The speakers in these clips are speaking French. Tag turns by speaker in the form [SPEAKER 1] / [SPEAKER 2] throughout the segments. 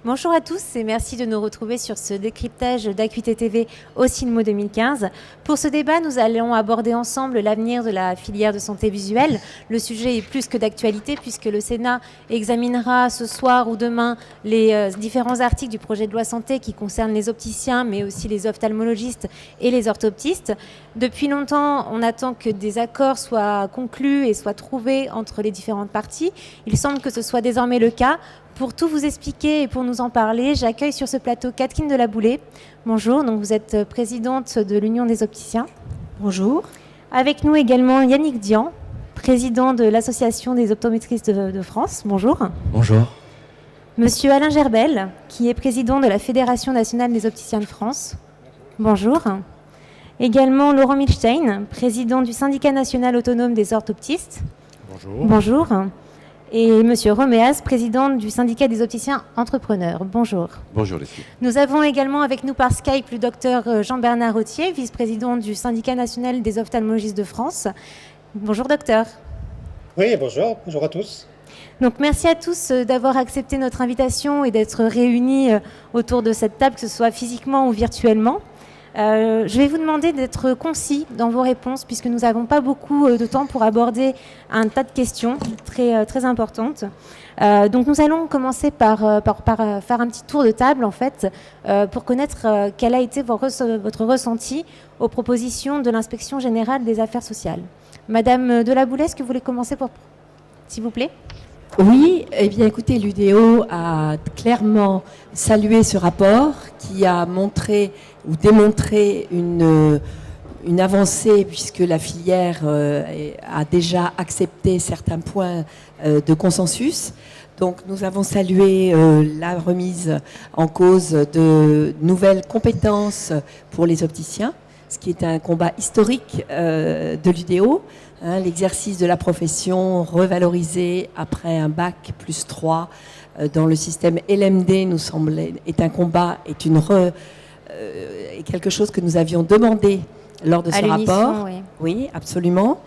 [SPEAKER 1] Bonjour à tous et merci de nous retrouver sur ce décryptage d'Acuité TV au CINMO 2015. Pour ce débat, nous allons aborder ensemble l'avenir de la filière de santé visuelle. Le sujet est plus que d'actualité puisque le Sénat examinera ce soir ou demain les différents articles du projet de loi santé qui concernent les opticiens mais aussi les ophtalmologistes et les orthoptistes. Depuis longtemps, on attend que des accords soient conclus et soient trouvés entre les différentes parties. Il semble que ce soit désormais le cas. Pour tout vous expliquer et pour nous en parler, j'accueille sur ce plateau Catherine Delaboulé. Bonjour, donc vous êtes présidente de l'Union des opticiens.
[SPEAKER 2] Bonjour.
[SPEAKER 1] Avec nous également Yannick Dian, président de l'Association des optométristes de France. Bonjour.
[SPEAKER 3] Bonjour.
[SPEAKER 1] Monsieur Alain Gerbel, qui est président de la Fédération nationale des opticiens de France. Bonjour. Également Laurent Milstein, président du syndicat national autonome des orthoptistes.
[SPEAKER 3] Bonjour.
[SPEAKER 1] Bonjour. Et Monsieur Roméas, président du syndicat des opticiens entrepreneurs. Bonjour.
[SPEAKER 3] Bonjour les filles.
[SPEAKER 1] Nous avons également avec nous par Skype le docteur Jean-Bernard Rottier, vice-président du syndicat national des ophtalmologistes de France. Bonjour docteur.
[SPEAKER 4] Oui, bonjour. Bonjour à tous.
[SPEAKER 1] Donc merci à tous d'avoir accepté notre invitation et d'être réunis autour de cette table, que ce soit physiquement ou virtuellement. Je vais vous demander d'être concis dans vos réponses puisque nous n'avons pas beaucoup de temps pour aborder un tas de questions très importantes. Donc nous allons commencer par faire un petit tour de table en fait pour connaître quel a été votre ressenti aux propositions de l'Inspection générale des affaires sociales. Madame Delaboulé, est-ce que vous voulez commencer s'il vous plaît ?
[SPEAKER 2] Oui, eh bien écoutez, l'UDO a clairement salué ce rapport qui a montré ou démontré une avancée puisque la filière a déjà accepté certains points de consensus. Donc nous avons salué la remise en cause de nouvelles compétences pour les opticiens, ce qui est un combat historique de l'UDO. L'exercice de la profession revalorisé après un bac plus 3 dans le système LMD nous semble est un combat, est quelque chose que nous avions demandé lors de ce rapport. Oui, absolument.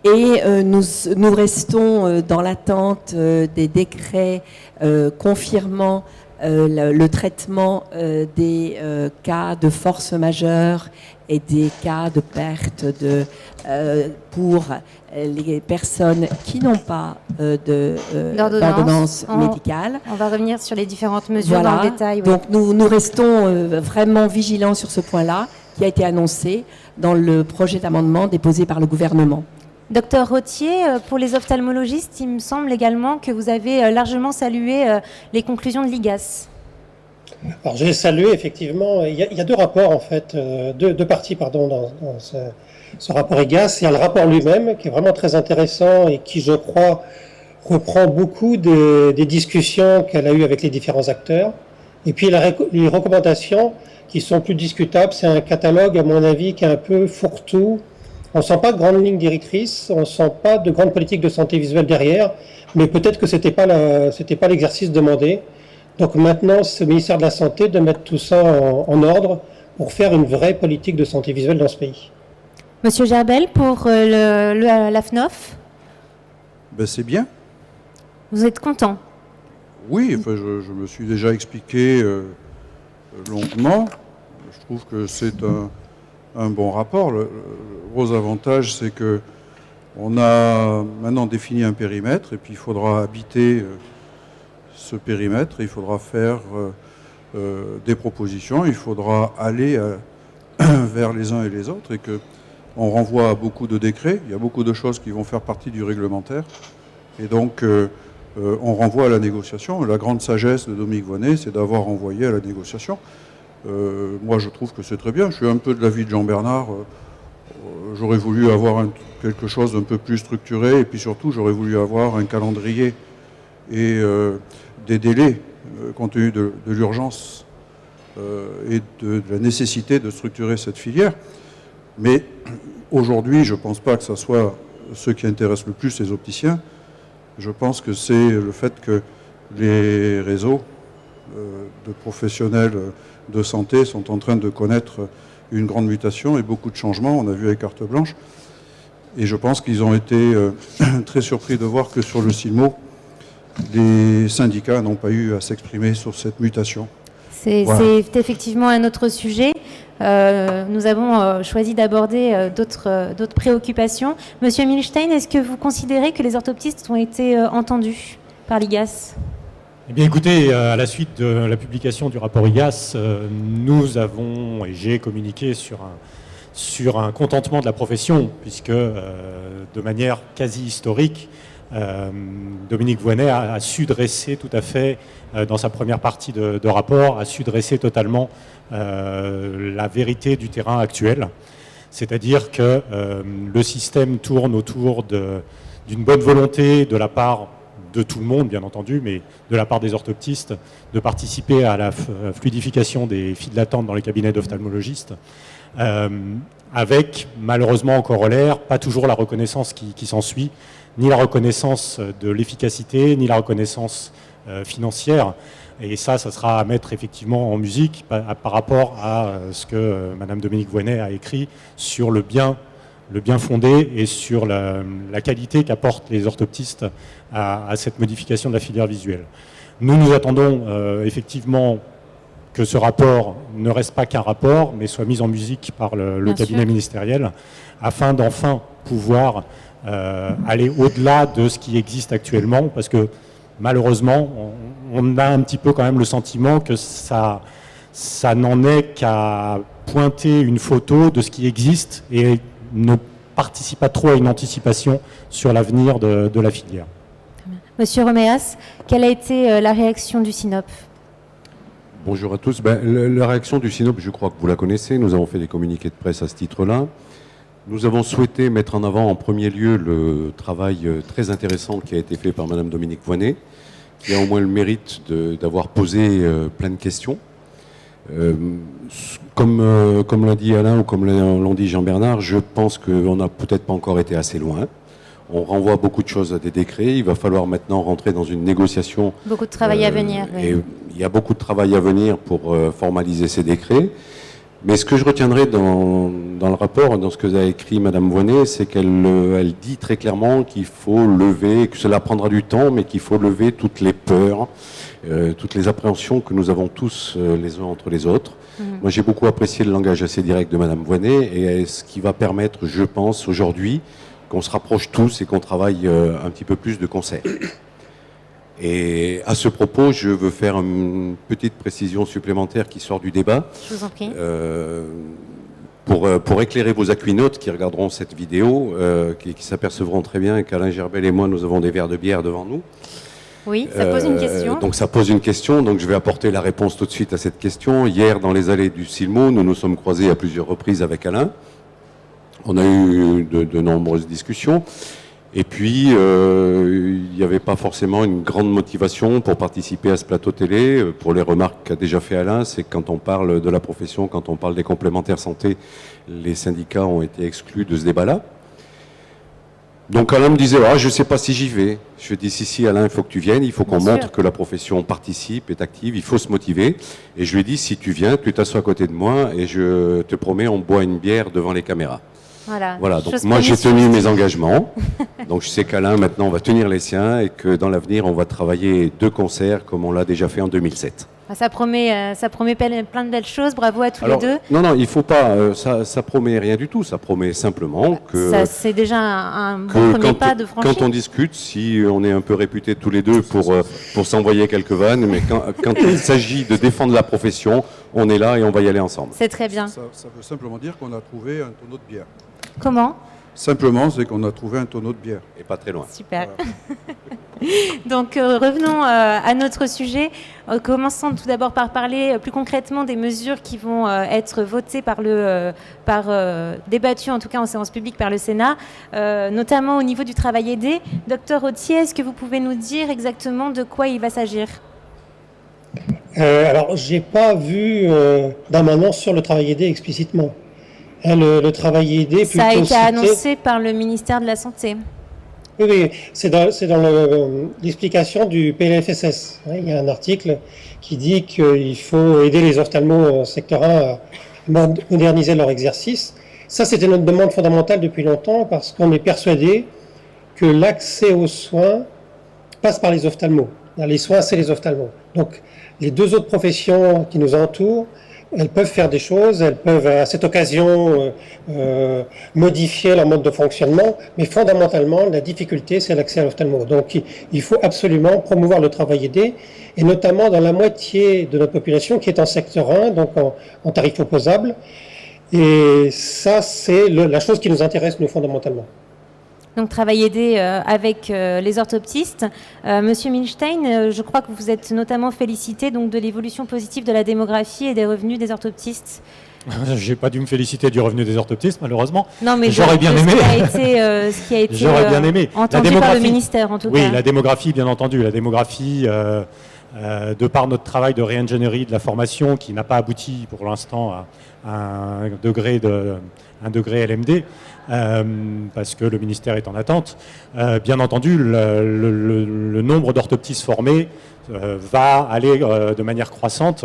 [SPEAKER 2] Et nous restons dans l'attente des décrets confirmant le traitement des cas de force majeure et des cas de perte pour les personnes qui n'ont pas d'ordonnance médicale.
[SPEAKER 1] On va revenir sur les différentes mesures dans le détail. Oui.
[SPEAKER 2] Donc nous restons vraiment vigilants sur ce point-là qui a été annoncé dans le projet d'amendement déposé par le gouvernement.
[SPEAKER 1] Docteur Rottier, pour les ophtalmologistes, il me semble également que vous avez largement salué les conclusions de l'IGAS.
[SPEAKER 4] Alors j'ai salué effectivement, il y a deux rapports en fait, deux parties pardon dans ce rapport IGAS. Il y a le rapport lui-même qui est vraiment très intéressant et qui je crois reprend beaucoup des discussions qu'elle a eues avec les différents acteurs. Et puis les recommandations qui sont plus discutables, c'est un catalogue à mon avis qui est un peu fourre-tout. On ne sent pas de grandes lignes directrices, on ne sent pas de grande politique de santé visuelle derrière, mais peut-être que c'était pas l'exercice demandé. Donc maintenant, c'est au ministère de la Santé de mettre tout ça en ordre pour faire une vraie politique de santé visuelle dans ce pays.
[SPEAKER 1] Monsieur Gerbel, pour l'AFNOF,
[SPEAKER 5] c'est bien.
[SPEAKER 1] Vous êtes content?
[SPEAKER 5] Oui, enfin, je me suis déjà expliqué longuement. Je trouve que c'est un bon rapport. Le gros avantage, c'est que on a maintenant défini un périmètre et puis il faudra habiter ce périmètre, il faudra faire des propositions, il faudra aller vers les uns et les autres et qu'on renvoie à beaucoup de décrets. Il y a beaucoup de choses qui vont faire partie du réglementaire et donc on renvoie à la négociation. La grande sagesse de Dominique Voynet, c'est d'avoir renvoyé à la négociation. Moi, je trouve que c'est très bien. Je suis un peu de l'avis de Jean-Bernard. J'aurais voulu avoir quelque chose d'un peu plus structuré et puis surtout, j'aurais voulu avoir un calendrier et des délais compte tenu de l'urgence et de la nécessité de structurer cette filière. Mais aujourd'hui, je ne pense pas que ce soit ce qui intéresse le plus les opticiens. Je pense que c'est le fait que les réseaux de professionnels de santé sont en train de connaître une grande mutation et beaucoup de changements. On a vu avec carte blanche. Et je pense qu'ils ont été très surpris de voir que sur le CINMO, les syndicats n'ont pas eu à s'exprimer sur cette mutation. Voilà.
[SPEAKER 1] C'est effectivement un autre sujet. Nous avons choisi d'aborder d'autres préoccupations. Monsieur Milstein, est-ce que vous considérez que les orthoptistes ont été entendus par l'IGAS ?
[SPEAKER 3] Eh bien, écoutez, à la suite de la publication du rapport IGAS, nous avons, et j'ai communiqué sur un contentement de la profession, puisque de manière quasi historique, Dominique Voynet a su dresser tout à fait, dans sa première partie de rapport, a su dresser totalement la vérité du terrain actuel. C'est-à-dire que le système tourne autour d'une bonne volonté de la part de tout le monde, bien entendu, mais de la part des orthoptistes, de participer à la fluidification des files d'attente dans les cabinets d'ophtalmologistes, avec, malheureusement, en corollaire, pas toujours la reconnaissance qui s'ensuit, ni la reconnaissance de l'efficacité, ni la reconnaissance financière. Et ça sera à mettre effectivement en musique par rapport à ce que Madame Dominique Voynet a écrit sur le bien fondé et sur la qualité qu'apportent les orthoptistes à cette modification de la filière visuelle. Nous attendons effectivement que ce rapport ne reste pas qu'un rapport, mais soit mis en musique par le cabinet ministériel, afin d'enfin pouvoir aller au-delà de ce qui existe actuellement, parce que malheureusement, on a un petit peu quand même le sentiment que ça n'en est qu'à pointer une photo de ce qui existe et ne participe pas trop à une anticipation sur l'avenir de la filière.
[SPEAKER 1] Monsieur Roméas, quelle a été la réaction du SINOP ?
[SPEAKER 6] Bonjour à tous. La réaction du SINOP, je crois que vous la connaissez. Nous avons fait des communiqués de presse à ce titre-là. Nous avons souhaité mettre en avant en premier lieu le travail très intéressant qui a été fait par Madame Dominique Voynet, qui a au moins le mérite d'avoir posé plein de questions. Comme l'a dit Alain ou comme l'ont dit Jean-Bernard, je pense qu'on n'a peut-être pas encore été assez loin. On renvoie beaucoup de choses à des décrets. Il va falloir maintenant rentrer dans une négociation.
[SPEAKER 1] Beaucoup de travail à venir. Oui.
[SPEAKER 6] Et il y a beaucoup de travail à venir pour formaliser ces décrets. Mais ce que je retiendrai dans le rapport, dans ce que a écrit Madame Voynet, c'est qu'elle dit très clairement qu'il faut lever, que cela prendra du temps, mais qu'il faut lever toutes les peurs, toutes les appréhensions que nous avons tous les uns entre les autres. Moi, j'ai beaucoup apprécié le langage assez direct de Madame Voynet, et ce qui va permettre, je pense, aujourd'hui, qu'on se rapproche tous et qu'on travaille un petit peu plus de concert. Et à ce propos, je veux faire une petite précision supplémentaire qui sort du débat.
[SPEAKER 1] Je vous en prie.
[SPEAKER 6] Pour éclairer vos aquinotes qui regarderont cette vidéo, qui s'apercevront très bien qu'Alain Gerbel et moi, nous avons des verres de bière devant nous.
[SPEAKER 1] Oui, ça pose une question.
[SPEAKER 6] Donc ça pose une question, donc je vais apporter la réponse tout de suite à cette question. Hier, dans les allées du Silmo, nous nous sommes croisés à plusieurs reprises avec Alain. On a eu de nombreuses discussions. Et puis, il n'y avait pas forcément une grande motivation pour participer à ce plateau télé. Pour les remarques qu'a déjà fait Alain, c'est que quand on parle de la profession, quand on parle des complémentaires santé, les syndicats ont été exclus de ce débat-là. Donc Alain me disait, je ne sais pas si j'y vais. Je dis, si Alain, il faut que tu viennes, il faut qu'on montre que la profession participe, est active, il faut se motiver. Et je lui ai dit, si tu viens, tu t'assois à côté de moi et je te promets, on boit une bière devant les caméras. Voilà, donc moi j'ai tenu mes engagements, donc je sais qu'Alain maintenant va tenir les siens et que dans l'avenir on va travailler de concert comme on l'a déjà fait en 2007.
[SPEAKER 1] Ça promet plein de belles choses, bravo à tous les deux.
[SPEAKER 6] Non, il ne faut pas, ça promet rien du tout, ça promet simplement que...
[SPEAKER 1] Ça, c'est déjà un bon premier pas de franchir.
[SPEAKER 6] Quand on discute, si on est un peu réputés tous les deux pour s'envoyer quelques vannes, mais quand il s'agit de défendre la profession, on est là et on va y aller ensemble.
[SPEAKER 1] C'est très bien.
[SPEAKER 5] Ça veut simplement dire qu'on a trouvé un tonneau de bière.
[SPEAKER 1] Comment ?
[SPEAKER 5] Simplement, c'est qu'on a trouvé un tonneau de bière.
[SPEAKER 6] Et pas très loin.
[SPEAKER 1] Super. Voilà. Donc, revenons à notre sujet. Commençons tout d'abord par parler plus concrètement des mesures qui vont être votées débattues en tout cas en séance publique par le Sénat, notamment au niveau du travail aidé. Docteur Autier, est-ce que vous pouvez nous dire exactement de quoi il va s'agir ?
[SPEAKER 4] Alors, je n'ai pas vu d'amendement sur le travail aidé explicitement. Le travail aidé plutôt
[SPEAKER 1] ça a été
[SPEAKER 4] cité...
[SPEAKER 1] annoncé par le ministère de la Santé.
[SPEAKER 4] Oui, c'est dans l'explication du PLFSS. Il y a un article qui dit qu'il faut aider les ophtalmos secteur 1 à moderniser leur exercice. Ça, c'était notre demande fondamentale depuis longtemps parce qu'on est persuadé que l'accès aux soins passe par les ophtalmos. Les soins, c'est les ophtalmos. Donc, les deux autres professions qui nous entourent, elles peuvent faire des choses, elles peuvent à cette occasion modifier leur mode de fonctionnement, mais fondamentalement, la difficulté, c'est l'accès à l'ophtalmo. Donc il faut absolument promouvoir le travail aidé, et notamment dans la moitié de notre population qui est en secteur 1, donc en tarif opposable. Et ça, c'est la chose qui nous intéresse, nous, fondamentalement.
[SPEAKER 1] Donc, travail aidé avec les orthoptistes. Monsieur Milstein, je crois que vous êtes notamment félicité donc, de l'évolution positive de la démographie et des revenus des orthoptistes.
[SPEAKER 3] J'ai pas dû me féliciter du revenu des orthoptistes, malheureusement.
[SPEAKER 1] Non, mais
[SPEAKER 3] j'aurais bien aimé.
[SPEAKER 1] Ce qui a été
[SPEAKER 3] J'aurais bien aimé.
[SPEAKER 1] Entendu par le ministère, en tout cas.
[SPEAKER 3] Oui, la démographie, bien entendu. La démographie, de par notre travail de réingénierie de la formation, qui n'a pas abouti pour l'instant à un degré LMD, parce que le ministère est en attente. Bien entendu, le nombre d'orthoptistes formés va aller de manière croissante,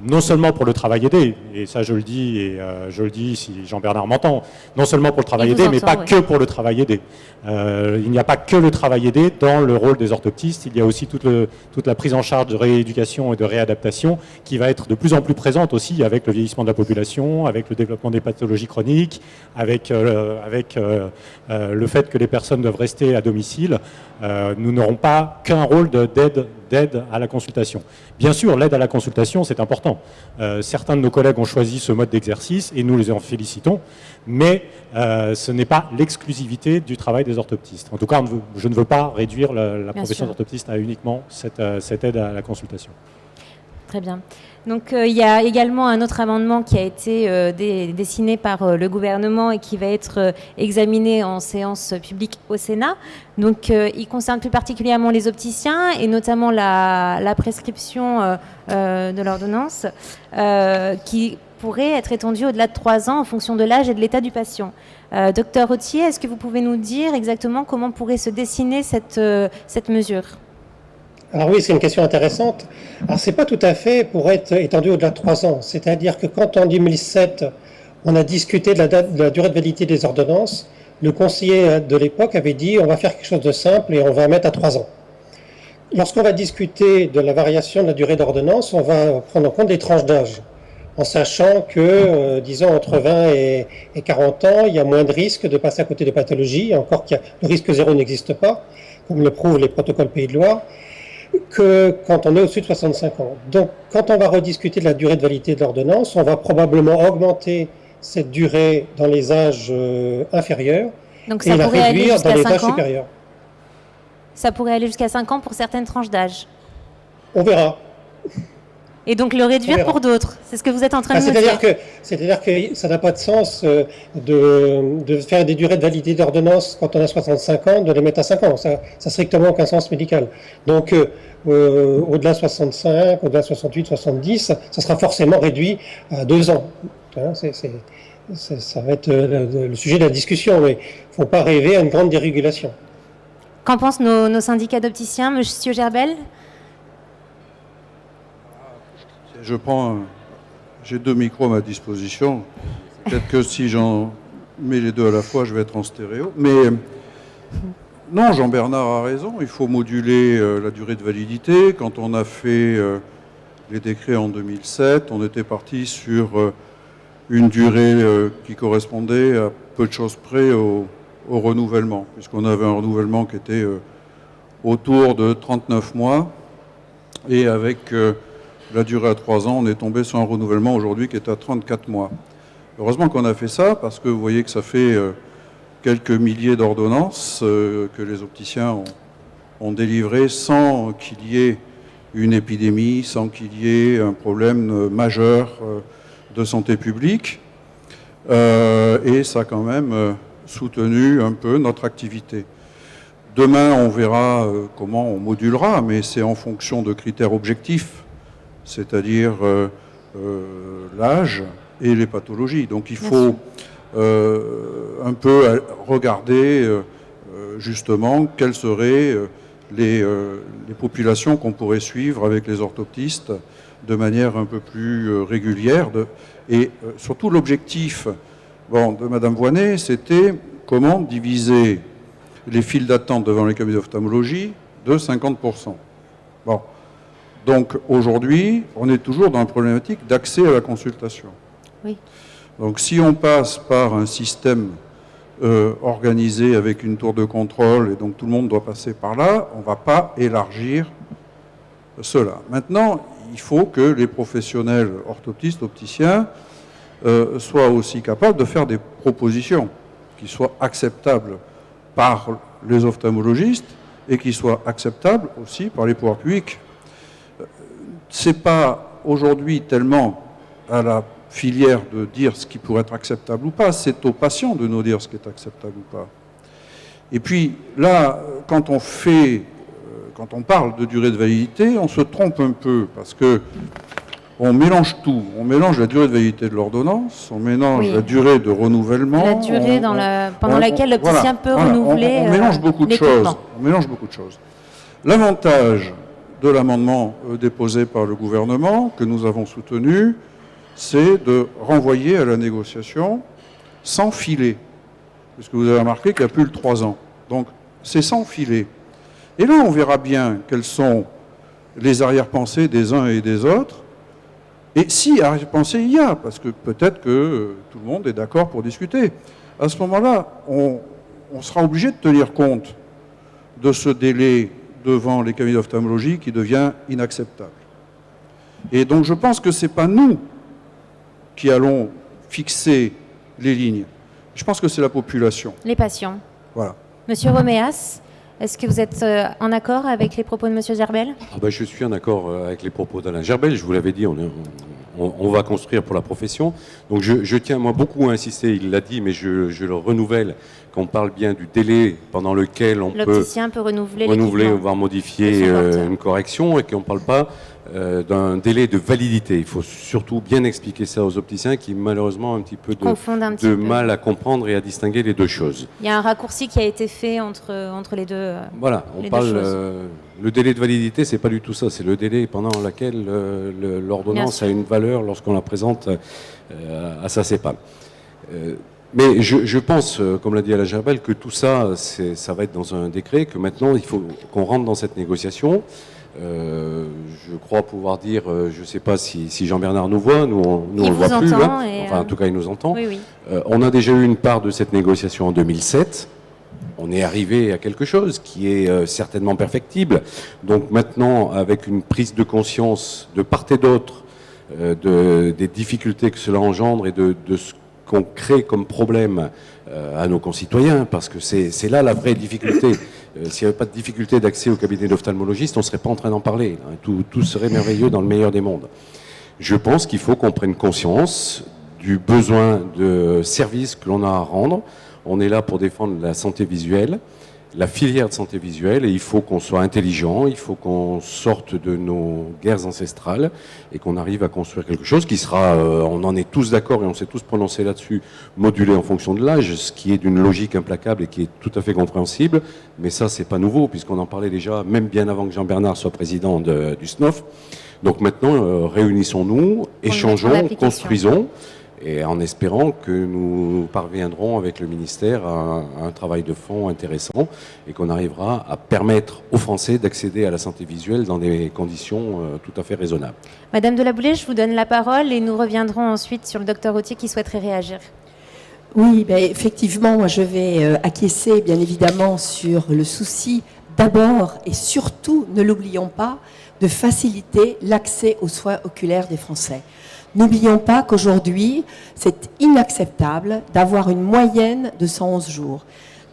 [SPEAKER 3] non seulement pour le travail aidé, et ça je le dis, et je le dis si Jean-Bernard m'entend, non seulement pour le travail aidé, mais pas que pour le travail aidé. Il n'y a pas que le travail aidé dans le rôle des orthoptistes, il y a aussi toute la prise en charge de rééducation et de réadaptation qui va être de plus en plus présente aussi avec le vieillissement de la population, avec le développement des pathologies chroniques, avec le fait que les personnes doivent rester à domicile. Nous n'aurons pas qu'un rôle d'aide à la consultation. Bien sûr, l'aide à la consultation, c'est important. Certains de nos collègues ont choisi ce mode d'exercice et nous les en félicitons, mais ce n'est pas l'exclusivité du travail des orthoptistes. En tout cas, je ne veux pas réduire la profession d'orthoptiste à uniquement cette aide à la consultation.
[SPEAKER 1] Très bien. Donc, il y a également un autre amendement qui a été dessiné par le gouvernement et qui va être examiné en séance publique au Sénat. Donc, il concerne plus particulièrement les opticiens et notamment la prescription de l'ordonnance qui pourrait être étendue au-delà de 3 ans en fonction de l'âge et de l'état du patient. Docteur Rottier, est-ce que vous pouvez nous dire exactement comment pourrait se dessiner cette mesure ?
[SPEAKER 4] Alors oui, c'est une question intéressante. Alors c'est pas tout à fait pour être étendu au-delà de 3 ans. C'est-à-dire que quand en 2007, on a discuté de la durée de validité des ordonnances, le conseiller de l'époque avait dit on va faire quelque chose de simple et on va mettre à 3 ans. Lorsqu'on va discuter de la variation de la durée d'ordonnance, on va prendre en compte des tranches d'âge, en sachant que, disons, entre 20 et 40 ans, il y a moins de risques de passer à côté de pathologies, encore que le risque zéro n'existe pas, comme le prouvent les protocoles Pays de Loire, que quand on est au-dessus de 65 ans. Donc, quand on va rediscuter de la durée de validité de l'ordonnance, on va probablement augmenter cette durée dans les âges inférieurs et la réduire dans les âges supérieurs.
[SPEAKER 1] Ça pourrait aller jusqu'à 5 ans pour certaines tranches d'âge.
[SPEAKER 4] On verra.
[SPEAKER 1] Et donc le réduire pour d'autres. C'est ce que vous êtes en train de me dire.
[SPEAKER 4] C'est-à-dire que ça n'a pas de sens de faire des durées de validité d'ordonnance quand on a 65 ans, de les mettre à 5 ans. Ça n'a strictement aucun sens médical. Donc au-delà de 65, au-delà de 68, 70, ça sera forcément réduit à 2 ans. Hein, ça va être le sujet de la discussion, mais il ne faut pas rêver à une grande dérégulation.
[SPEAKER 1] Qu'en pensent nos syndicats d'opticiens, Monsieur Gerbel ?
[SPEAKER 5] J'ai 2 micros à ma disposition. Peut-être que si j'en mets les 2 à la fois, je vais être en stéréo. Mais non, Jean-Bernard a raison. Il faut moduler la durée de validité. Quand on a fait les décrets en 2007, on était parti sur une durée qui correspondait à peu de choses près au renouvellement, puisqu'on avait un renouvellement qui était autour de 39 mois. Et avec la durée à 3 ans, on est tombé sur un renouvellement aujourd'hui qui est à 34 mois. Heureusement qu'on a fait ça, parce que vous voyez que ça fait quelques milliers d'ordonnances que les opticiens ont délivrées sans qu'il y ait une épidémie, sans qu'il y ait un problème majeur de santé publique. Et ça a quand même soutenu un peu notre activité. Demain, on verra comment on modulera, mais c'est en fonction de critères objectifs, c'est-à-dire l'âge et les pathologies. Donc il faut un peu regarder justement quelles seraient les populations qu'on pourrait suivre avec les orthoptistes de manière un peu plus régulière. Et surtout l'objectif de Madame Voynet, c'était comment diviser les files d'attente devant les cabinets d'ophtalmologie de 50%. Bon. Donc aujourd'hui, on est toujours dans une problématique d'accès à la consultation.
[SPEAKER 1] Oui.
[SPEAKER 5] Donc si on passe par un système organisé avec une tour de contrôle, et donc tout le monde doit passer par là, on ne va pas élargir cela. Maintenant, il faut que les professionnels orthoptistes, opticiens, soient aussi capables de faire des propositions qui soient acceptables par les ophtalmologistes et qui soient acceptables aussi par les pouvoirs publics. Ce n'est pas aujourd'hui tellement à la filière de dire ce qui pourrait être acceptable ou pas, c'est aux patients de nous dire ce qui est acceptable ou pas. Et puis là, quand on parle de durée de validité, on se trompe un peu parce que on mélange tout. On mélange la durée de validité de l'ordonnance, on mélange la durée de renouvellement.
[SPEAKER 1] La durée pendant laquelle l'opticien peut renouveler.
[SPEAKER 5] On mélange beaucoup de choses. On mélange beaucoup de choses. L'avantage de l'amendement déposé par le gouvernement, que nous avons soutenu, c'est de renvoyer à la négociation sans filet. Parce que vous avez remarqué qu'il n'y a plus le 3 ans. Donc, c'est sans filet. Et là, on verra bien quelles sont les arrière-pensées des uns et des autres. Et si arrière-pensée il y a, parce que peut-être que tout le monde est d'accord pour discuter. À ce moment-là, on sera obligé de tenir compte de ce délai devant les cabinets d'ophtalmologie qui devient inacceptable. Et donc, je pense que ce n'est pas nous qui allons fixer les lignes. Je pense que c'est la population.
[SPEAKER 1] Les patients.
[SPEAKER 5] Voilà.
[SPEAKER 1] Monsieur Roméas, est-ce que vous êtes en accord avec les propos de Monsieur Gerbel ?
[SPEAKER 6] Je suis en accord avec les propos d'Alain Gerbel. Je vous l'avais dit, on va construire pour la profession. Donc je tiens moi beaucoup à insister, il l'a dit, mais je le renouvelle, qu'on parle bien du délai pendant lequel on
[SPEAKER 1] l'opticien peut renouveler
[SPEAKER 6] voire modifier une correction, et qu'on ne parle pas d'un délai de validité. Il faut surtout bien expliquer ça aux opticiens qui malheureusement ont un petit peu de mal à comprendre et à distinguer les deux choses.
[SPEAKER 1] Il y a un raccourci qui a été fait entre les deux.
[SPEAKER 6] Voilà, on parle. Le délai de validité, c'est pas du tout ça. C'est le délai pendant lequel l'ordonnance a une valeur lorsqu'on la présente à sa CEPAM. Mais je pense, comme l'a dit Alain Gerbel, que tout ça, ça va être dans un décret, que maintenant il faut qu'on rentre dans cette négociation. Je crois pouvoir dire, je ne sais pas si Jean-Bernard nous voit, nous on ne le voit plus, là. Enfin en tout cas il nous entend.
[SPEAKER 1] Oui.
[SPEAKER 6] On a déjà eu une part de cette négociation en 2007. On est arrivé à quelque chose qui est certainement perfectible. Donc maintenant, avec une prise de conscience de part et d'autre des difficultés que cela engendre et de ce qu'on crée comme problème à nos concitoyens, parce que c'est là la vraie difficulté. S'il n'y avait pas de difficulté d'accès au cabinet d'ophtalmologiste, on ne serait pas en train d'en parler. Tout serait merveilleux dans le meilleur des mondes. Je pense qu'il faut qu'on prenne conscience du besoin de services que l'on a à rendre. On est là pour défendre la santé visuelle, la filière de santé visuelle, et il faut qu'on soit intelligent, il faut qu'on sorte de nos guerres ancestrales et qu'on arrive à construire quelque chose qui sera, on en est tous d'accord et on s'est tous prononcés là-dessus, modulé en fonction de l'âge, ce qui est d'une logique implacable et qui est tout à fait compréhensible. Mais ça, c'est pas nouveau, puisqu'on en parlait déjà, même bien avant que Jean-Bernard soit président du SNOF. Donc maintenant, réunissons-nous, échangeons, construisons, et en espérant que nous parviendrons avec le ministère à un travail de fond intéressant et qu'on arrivera à permettre aux Français d'accéder à la santé visuelle dans des conditions tout à fait raisonnables.
[SPEAKER 1] Madame de la Boulay, je vous donne la parole et nous reviendrons ensuite sur le docteur Autier qui souhaiterait réagir.
[SPEAKER 2] Oui, effectivement, moi je vais acquiescer bien évidemment sur le souci d'abord et surtout, ne l'oublions pas, de faciliter l'accès aux soins oculaires des Français. N'oublions pas qu'aujourd'hui, c'est inacceptable d'avoir une moyenne de 111 jours.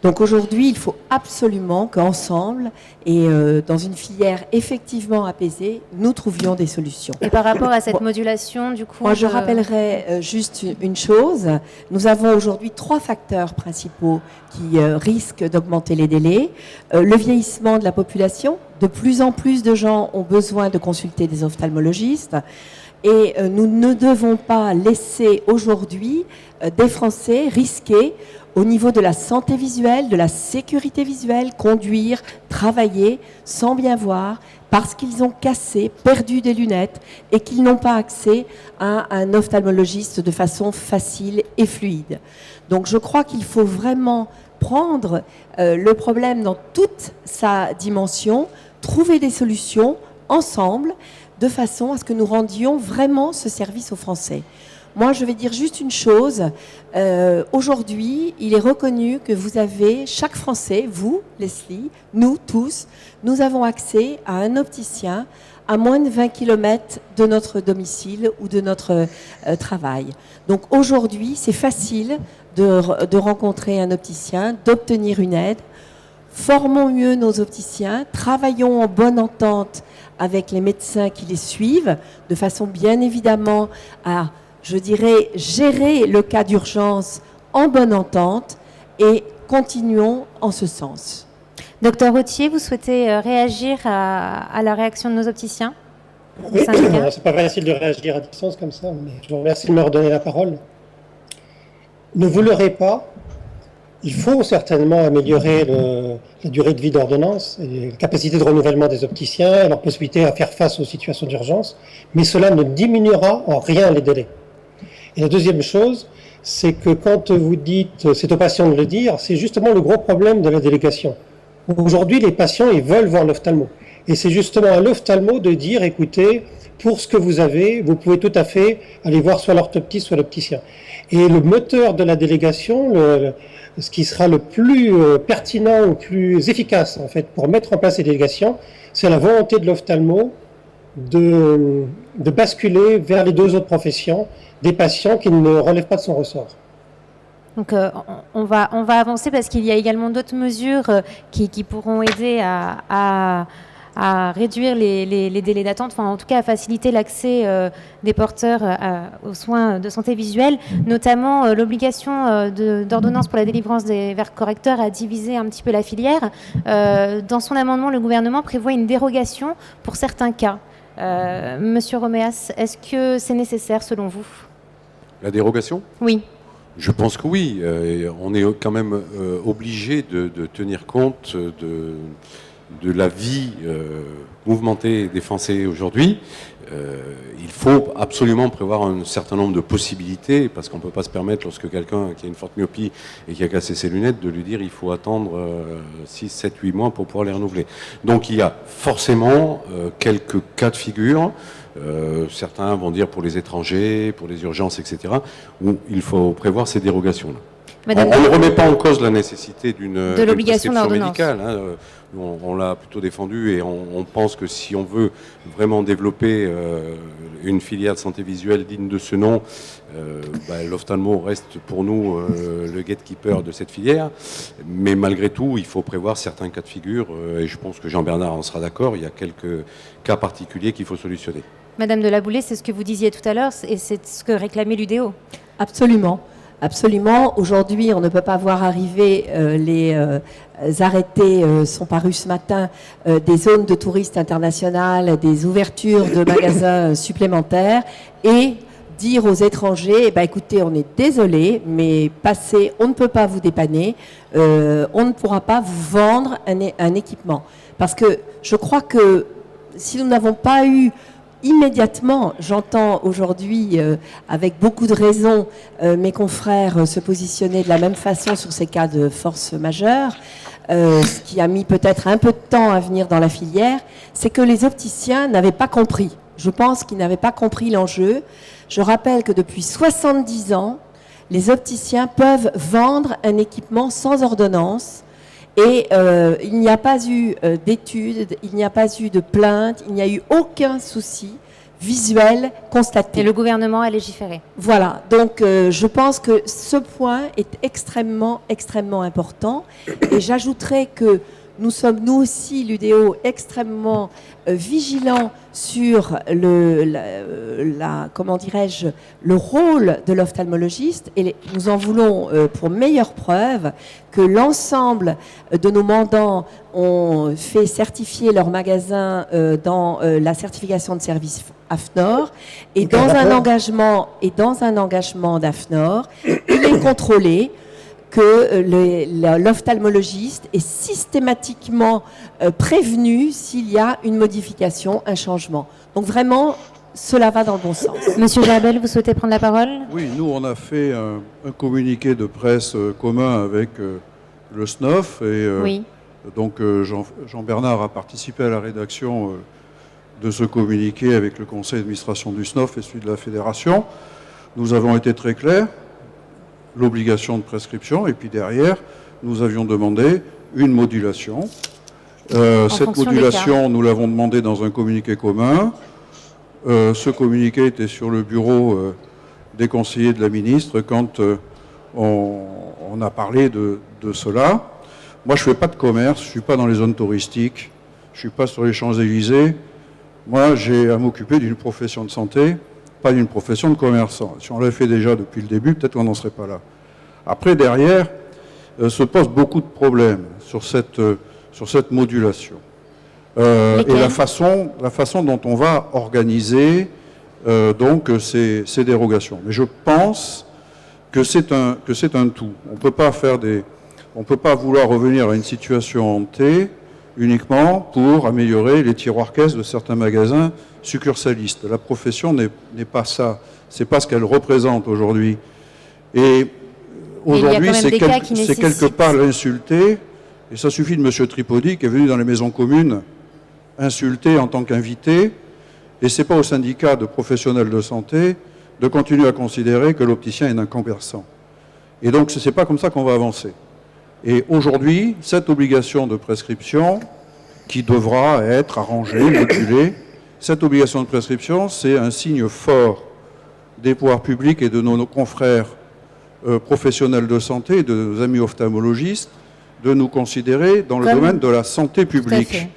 [SPEAKER 2] Donc aujourd'hui, il faut absolument qu'ensemble et dans une filière effectivement apaisée, nous trouvions des solutions.
[SPEAKER 1] Et par rapport à cette modulation, du coup...
[SPEAKER 2] Moi, je rappellerai juste une chose. Nous avons aujourd'hui 3 facteurs principaux qui risquent d'augmenter les délais. Le vieillissement de la population. De plus en plus de gens ont besoin de consulter des ophtalmologistes. Et nous ne devons pas laisser aujourd'hui des Français risquer au niveau de la santé visuelle, de la sécurité visuelle, conduire, travailler sans bien voir parce qu'ils ont cassé, perdu des lunettes et qu'ils n'ont pas accès à un ophtalmologiste de façon facile et fluide. Donc je crois qu'il faut vraiment prendre le problème dans toute sa dimension trouver des solutions ensemble, de façon à ce que nous rendions vraiment ce service aux Français. Moi, je vais dire juste une chose. Aujourd'hui, il est reconnu que vous avez, chaque Français, vous, Leslie, nous tous, nous avons accès à un opticien à moins de 20 km de notre domicile ou de notre travail. Donc aujourd'hui, c'est facile de rencontrer un opticien, d'obtenir une aide. Formons mieux nos opticiens, travaillons en bonne entente avec les médecins qui les suivent, de façon bien évidemment à, je dirais, gérer le cas d'urgence en bonne entente et continuons en ce sens.
[SPEAKER 1] Docteur Rottier, vous souhaitez réagir à la réaction de nos opticiens?
[SPEAKER 4] Oui, c'est pas facile de réagir à distance comme ça, mais je vous remercie de me redonner la parole. Ne vous leurrez pas, il faut certainement améliorer la durée de vie d'ordonnance, et la capacité de renouvellement des opticiens, et leur possibilité à faire face aux situations d'urgence, mais cela ne diminuera en rien les délais. Et la deuxième chose, c'est que quand vous dites, c'est aux patients de le dire, c'est justement le gros problème de la délégation. Aujourd'hui, les patients, ils veulent voir l'ophtalmo. Et c'est justement à l'ophtalmo de dire, écoutez, pour ce que vous avez, vous pouvez tout à fait aller voir soit l'orthoptiste, soit l'opticien. Et le moteur de la délégation, ce qui sera le plus pertinent, le plus efficace, en fait, pour mettre en place ces délégations, c'est la volonté de l'ophtalmo de basculer vers les deux autres professions, des patients qui ne relèvent pas de son ressort.
[SPEAKER 1] Donc on va avancer parce qu'il y a également d'autres mesures qui pourront aider à réduire les délais d'attente, enfin en tout cas à faciliter l'accès des porteurs aux soins de santé visuelle, notamment l'obligation d'ordonnance pour la délivrance des verres correcteurs a divisé un petit peu la filière. Dans son amendement, le gouvernement prévoit une dérogation pour certains cas. Monsieur Roméas, est-ce que c'est nécessaire selon vous?
[SPEAKER 6] La dérogation ?
[SPEAKER 1] Oui.
[SPEAKER 6] Je pense que oui. On est quand même obligé de tenir compte de la vie mouvementée des Français aujourd'hui. Il faut absolument prévoir un certain nombre de possibilités, parce qu'on ne peut pas se permettre, lorsque quelqu'un qui a une forte myopie et qui a cassé ses lunettes, de lui dire il faut attendre 6, 7, 8 mois pour pouvoir les renouveler. Donc il y a forcément quelques cas de figure. Certains vont dire pour les étrangers, pour les urgences, etc., où il faut prévoir ces dérogations-là. On ne remet pas en cause la nécessité d'une
[SPEAKER 1] l'obligation
[SPEAKER 6] prescription médicale. Hein. On l'a plutôt défendu et on pense que si on veut vraiment développer une filière de santé visuelle digne de ce nom, l'ophtalmo reste pour nous le gatekeeper de cette filière. Mais malgré tout, il faut prévoir certains cas de figure et je pense que Jean-Bernard en sera d'accord. Il y a quelques cas particuliers qu'il faut solutionner.
[SPEAKER 1] Madame de la Boulay, c'est ce que vous disiez tout à l'heure et c'est ce que réclamait l'UDO.
[SPEAKER 2] Absolument. Absolument. Aujourd'hui, on ne peut pas voir arriver les arrêtés sont parus ce matin des zones de touristes internationales, des ouvertures de magasins supplémentaires et dire aux étrangers, écoutez, on est désolé, mais passez, on ne peut pas vous dépanner, on ne pourra pas vous vendre un équipement. Parce que je crois que si nous n'avons pas eu immédiatement, j'entends aujourd'hui, avec beaucoup de raisons, mes confrères se positionner de la même façon sur ces cas de force majeure, ce qui a mis peut-être un peu de temps à venir dans la filière, c'est que les opticiens n'avaient pas compris. Je pense qu'ils n'avaient pas compris l'enjeu. Je rappelle que depuis 70 ans, les opticiens peuvent vendre un équipement sans ordonnance. Et il n'y a pas eu d'études, il n'y a pas eu de plainte, il n'y a eu aucun souci visuel constaté.
[SPEAKER 1] Et le gouvernement a légiféré.
[SPEAKER 2] Voilà, donc je pense que ce point est extrêmement, extrêmement important. Et j'ajouterais que nous sommes, nous aussi, l'UDO, extrêmement vigilants sur comment dirais-je, le rôle de l'ophtalmologiste. Et nous en voulons pour meilleure preuve que l'ensemble de nos mandants ont fait certifier leur magasin dans la certification de service AFNOR. Et dans un engagement d'AFNOR, il est contrôlé que l'ophtalmologiste est systématiquement prévenu s'il y a une modification, un changement. Donc vraiment, cela va dans le bon sens.
[SPEAKER 1] Monsieur Jabel, vous souhaitez prendre la parole?
[SPEAKER 5] Oui, nous on a fait un communiqué de presse commun avec le SNOF et
[SPEAKER 1] oui.
[SPEAKER 5] Donc Jean Bernard a participé à la rédaction de ce communiqué avec le conseil d'administration du SNOF et celui de la fédération. Nous avons été très clairs, l'obligation de prescription, et puis derrière, nous avions demandé une modulation. Cette modulation, nous l'avons demandée dans un communiqué commun. Ce communiqué était sur le bureau des conseillers de la ministre quand on a parlé de cela. Moi, je ne fais pas de commerce, je ne suis pas dans les zones touristiques, je ne suis pas sur les Champs-Élysées. Moi, j'ai à m'occuper d'une profession de santé, pas d'une profession de commerçant. Si on l'avait fait déjà depuis le début, peut-être qu'on n'en serait pas là. Après, derrière, se posent beaucoup de problèmes sur cette modulation. Et la façon dont on va organiser donc ces dérogations. Mais je pense que c'est un tout. On ne peut pas vouloir revenir à une situation hantée uniquement pour améliorer les tiroirs caisses de certains magasins succursalistes. La profession n'est pas ça. C'est pas ce qu'elle représente aujourd'hui. Et aujourd'hui, c'est quelque part l'insulter. Et ça suffit de M. Tripodi, qui est venu dans les maisons communes insulter en tant qu'invité. Et c'est pas au syndicat de professionnels de santé de continuer à considérer que l'opticien est un commerçant. Et donc, c'est pas comme ça qu'on va avancer. Et aujourd'hui, cette obligation de prescription, qui devra être arrangée, modulée, cette obligation de prescription, c'est un signe fort des pouvoirs publics et de nos confrères professionnels de santé, de nos amis ophtalmologistes, de nous considérer dans le domaine de la santé publique.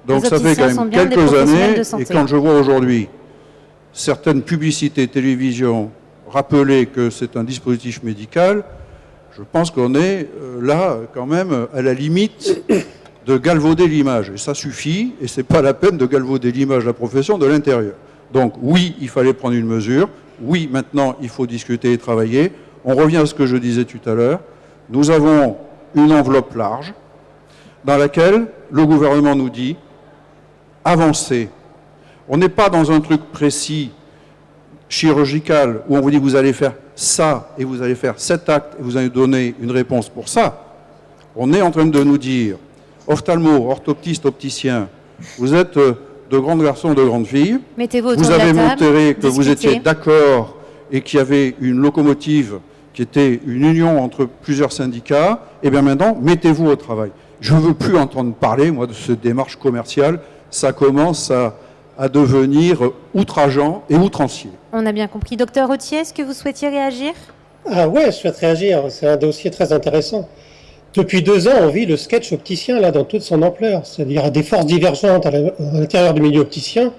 [SPEAKER 5] Donc ça fait quand même quelques années, et quand je vois aujourd'hui certaines publicités télévision rappeler que c'est un dispositif médical, je pense qu'on est là quand même à la limite de galvauder l'image. Et ça suffit, et ce n'est pas la peine de galvauder l'image de la profession de l'intérieur. Donc oui, il fallait prendre une mesure. Oui, maintenant, il faut discuter et travailler. On revient à ce que je disais tout à l'heure. Nous avons une enveloppe large dans laquelle le gouvernement nous dit avancez. On n'est pas dans un truc précis, chirurgical, où on vous dit vous allez faire ça et vous allez faire cet acte et vous allez donner une réponse pour ça. On est en train de nous dire, ophtalmo, orthoptiste, opticien, vous êtes de grands garçons, de grandes filles. Vous avez montré que vous étiez d'accord et qu'il y avait une locomotive qui était une union entre plusieurs syndicats. Et bien maintenant, mettez-vous au travail. Je ne veux plus entendre parler, moi, de cette démarche commerciale. Ça commence à devenir outrageant et outrancier.
[SPEAKER 1] On a bien compris. Docteur Rottier, est-ce que vous souhaitiez réagir?
[SPEAKER 4] Ah ouais, je souhaite réagir. C'est un dossier très intéressant. Depuis 2 ans, on vit le sketch opticien là dans toute son ampleur, c'est-à-dire des forces divergentes à l'intérieur du milieu opticien,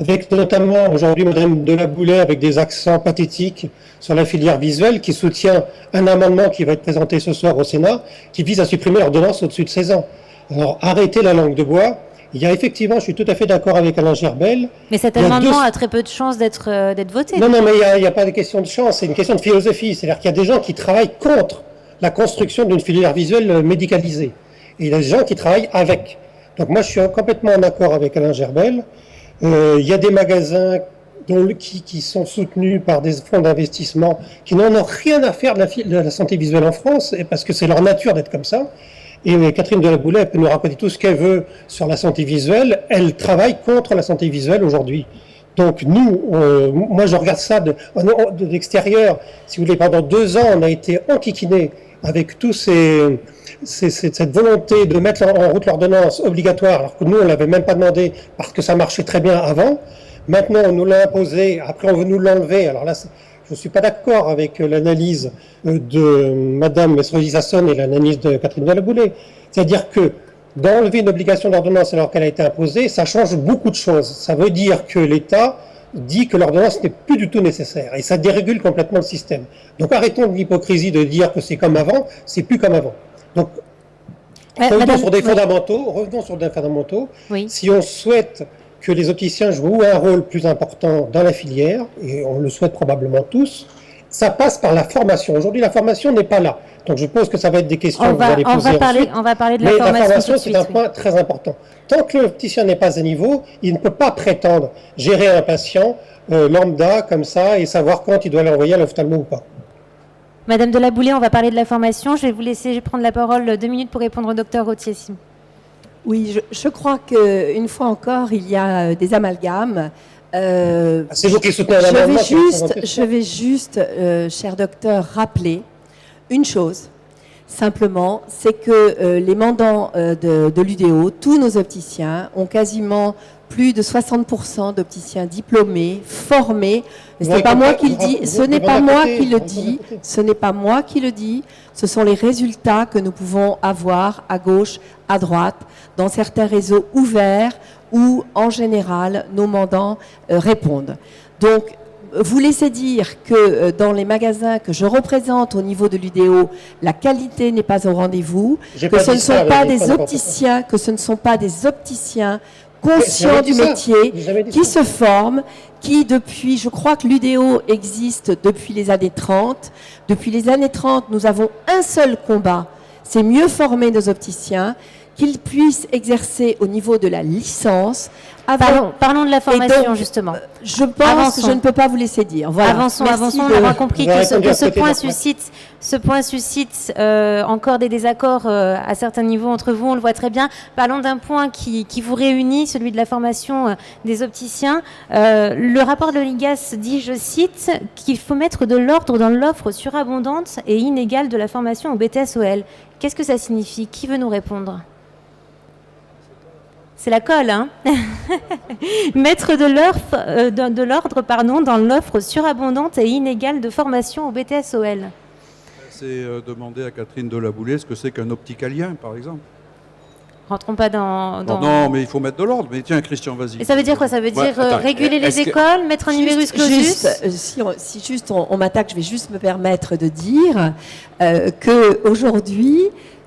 [SPEAKER 4] avec notamment aujourd'hui Madame Delaboulet avec des accents pathétiques sur la filière visuelle qui soutient un amendement qui va être présenté ce soir au Sénat qui vise à supprimer l'ordonnance au-dessus de 16 ans. Alors arrêtez la langue de bois. Il y a effectivement, je suis tout à fait d'accord avec Alain Gerbel.
[SPEAKER 1] Mais cet amendement a très peu de chances d'être voté.
[SPEAKER 4] Non, mais il n'y a pas de question de chance, c'est une question de philosophie. C'est-à-dire qu'il y a des gens qui travaillent contre la construction d'une filière visuelle médicalisée. Et il y a des gens qui travaillent avec. Donc moi, je suis complètement en accord avec Alain Gerbel. Il y a des magasins qui sont soutenus par des fonds d'investissement qui n'en ont rien à faire de la santé visuelle en France, parce que c'est leur nature d'être comme ça. Et Catherine Delaboulet peut nous raconter tout ce qu'elle veut sur la santé visuelle. Elle travaille contre la santé visuelle aujourd'hui. Donc nous, moi je regarde ça de l'extérieur. Si vous voulez, pendant 2 ans, on a été enquiquinés avec cette volonté de mettre en route l'ordonnance obligatoire, alors que nous, on l'avait même pas demandé parce que ça marchait très bien avant. Maintenant, on nous l'a imposé, après on veut nous l'enlever. Alors là, je ne suis pas d'accord avec l'analyse de Madame Estrosi-Sassone et l'analyse de Catherine Delaboulet. C'est-à-dire que d'enlever une obligation d'ordonnance alors qu'elle a été imposée, ça change beaucoup de choses. Ça veut dire que l'État dit que l'ordonnance n'est plus du tout nécessaire et ça dérégule complètement le système. Donc arrêtons de l'hypocrisie de dire que c'est comme avant, c'est plus comme avant. Donc revenons sur des fondamentaux. Oui. Si on souhaite que les opticiens jouent un rôle plus important dans la filière, et on le souhaite probablement tous, ça passe par la formation. Aujourd'hui, la formation n'est pas là. Donc je pense que ça va être des questions que vous allez poser ensuite.
[SPEAKER 1] On va parler de la formation.
[SPEAKER 4] Mais la formation, c'est un point très important. Tant que l'opticien n'est pas à niveau, il ne peut pas prétendre gérer un patient lambda comme ça et savoir quand il doit l'envoyer à l'ophtalmo ou pas.
[SPEAKER 1] Madame de la Boulay, on va parler de la formation. Je vais vous laisser prendre la parole 2 minutes pour répondre au docteur Rotier.
[SPEAKER 2] Oui, je crois qu'une fois encore, il y a des amalgames.
[SPEAKER 4] C'est vous qui soutenez l'amendement.
[SPEAKER 2] Je vais juste, cher docteur, rappeler une chose. Simplement, c'est que les mandants de l'UDO, tous nos opticiens, ont quasiment plus de 60% d'opticiens diplômés, formés. Ce n'est pas moi qui le dis, ce n'est pas moi qui le dis, ce n'est pas moi qui le dis, ce sont les résultats que nous pouvons avoir à gauche, à droite, dans certains réseaux ouverts où, en général, nos mandants répondent. Donc, vous laissez dire que dans les magasins que je représente au niveau de l'UDO, la qualité n'est pas au rendez-vous, que ce ne sont pas des opticiens, conscients du métier, qui se forment, qui depuis, je crois que l'UDO existe depuis les années 30. Depuis les années 30, nous avons un seul combat, c'est mieux former nos opticiens, qu'ils puissent exercer au niveau de la licence.
[SPEAKER 1] Parlons de la formation, justement.
[SPEAKER 2] Je pense que je ne peux pas vous laisser dire. Voilà.
[SPEAKER 1] Avançons. On a compris que ce point suscite encore des désaccords à certains niveaux entre vous, on le voit très bien. Parlons d'un point qui vous réunit, celui de la formation des opticiens. Le rapport de l'IGAS dit, je cite, qu'il faut mettre de l'ordre dans l'offre surabondante et inégale de la formation au BTS-OL. Qu'est-ce que ça signifie? Qui veut nous répondre? C'est la colle, hein. Mettre de l'ordre dans l'offre surabondante et inégale de formation au BTS-OL.
[SPEAKER 5] C'est demander à Catherine de la Boulay ce que c'est qu'un opticalien, par exemple.
[SPEAKER 1] Rentrons pas dans...
[SPEAKER 5] Non, mais il faut mettre de l'ordre. Mais tiens, Christian, vas-y.
[SPEAKER 1] Et ça veut dire quoi? Ça veut dire réguler les écoles, mettre un numerus clausus?
[SPEAKER 2] Si juste on m'attaque, je vais juste me permettre de dire qu'aujourd'hui,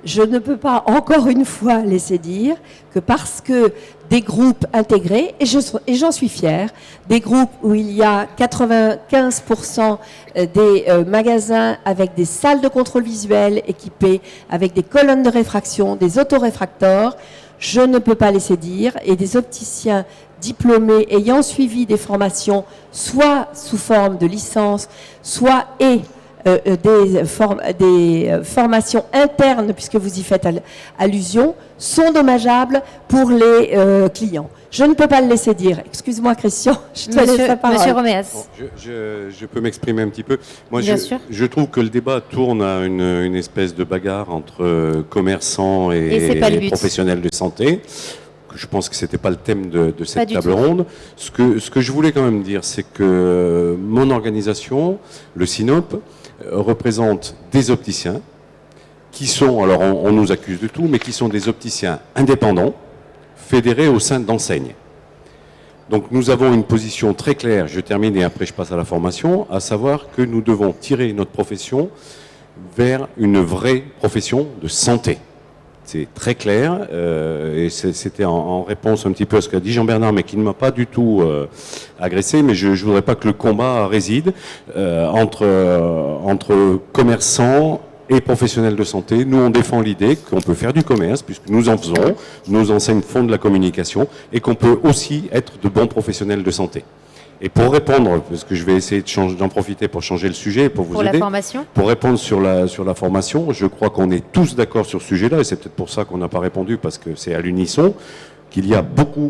[SPEAKER 2] je ne peux pas encore une fois laisser dire que parce que des groupes intégrés, et j'en suis fière, des groupes où il y a 95% des magasins avec des salles de contrôle visuel équipées avec des colonnes de réfraction, des autoréfracteurs, je ne peux pas laisser dire, et des opticiens diplômés ayant suivi des formations soit sous forme de licence, soit des formations internes, puisque vous y faites allusion, sont dommageables pour les clients. Je ne peux pas le laisser dire. Excuse-moi, Christian, je te laisse la parole.
[SPEAKER 1] Monsieur Roméas.
[SPEAKER 6] Je peux m'exprimer un petit peu. Moi,
[SPEAKER 1] Bien sûr.
[SPEAKER 6] Je trouve que le débat tourne à une espèce de bagarre entre commerçants et professionnels de santé. Je pense que ce n'était pas le thème de cette table ronde. Ce que je voulais quand même dire, c'est que mon organisation, le SINOP, représente des opticiens qui sont, alors on nous accuse de tout, mais qui sont des opticiens indépendants, fédérés au sein d'enseignes. Donc nous avons une position très claire, je termine et après je passe à la formation, à savoir que nous devons tirer notre profession vers une vraie profession de santé. C'est très clair, et c'était en réponse un petit peu à ce qu'a dit Jean-Bernard, mais qui ne m'a pas du tout agressé, mais je ne voudrais pas que le combat réside entre commerçants et professionnels de santé. Nous, on défend l'idée qu'on peut faire du commerce, puisque nous en faisons, nos enseignes font de la communication, et qu'on peut aussi être de bons professionnels de santé. Et pour répondre, parce que je vais essayer d'en profiter pour changer le sujet, pour vous aider.
[SPEAKER 1] La formation.
[SPEAKER 6] Pour répondre sur la formation, je crois qu'on est tous d'accord sur ce sujet-là, et c'est peut-être pour ça qu'on n'a pas répondu, parce que c'est à l'unisson, qu'il y a beaucoup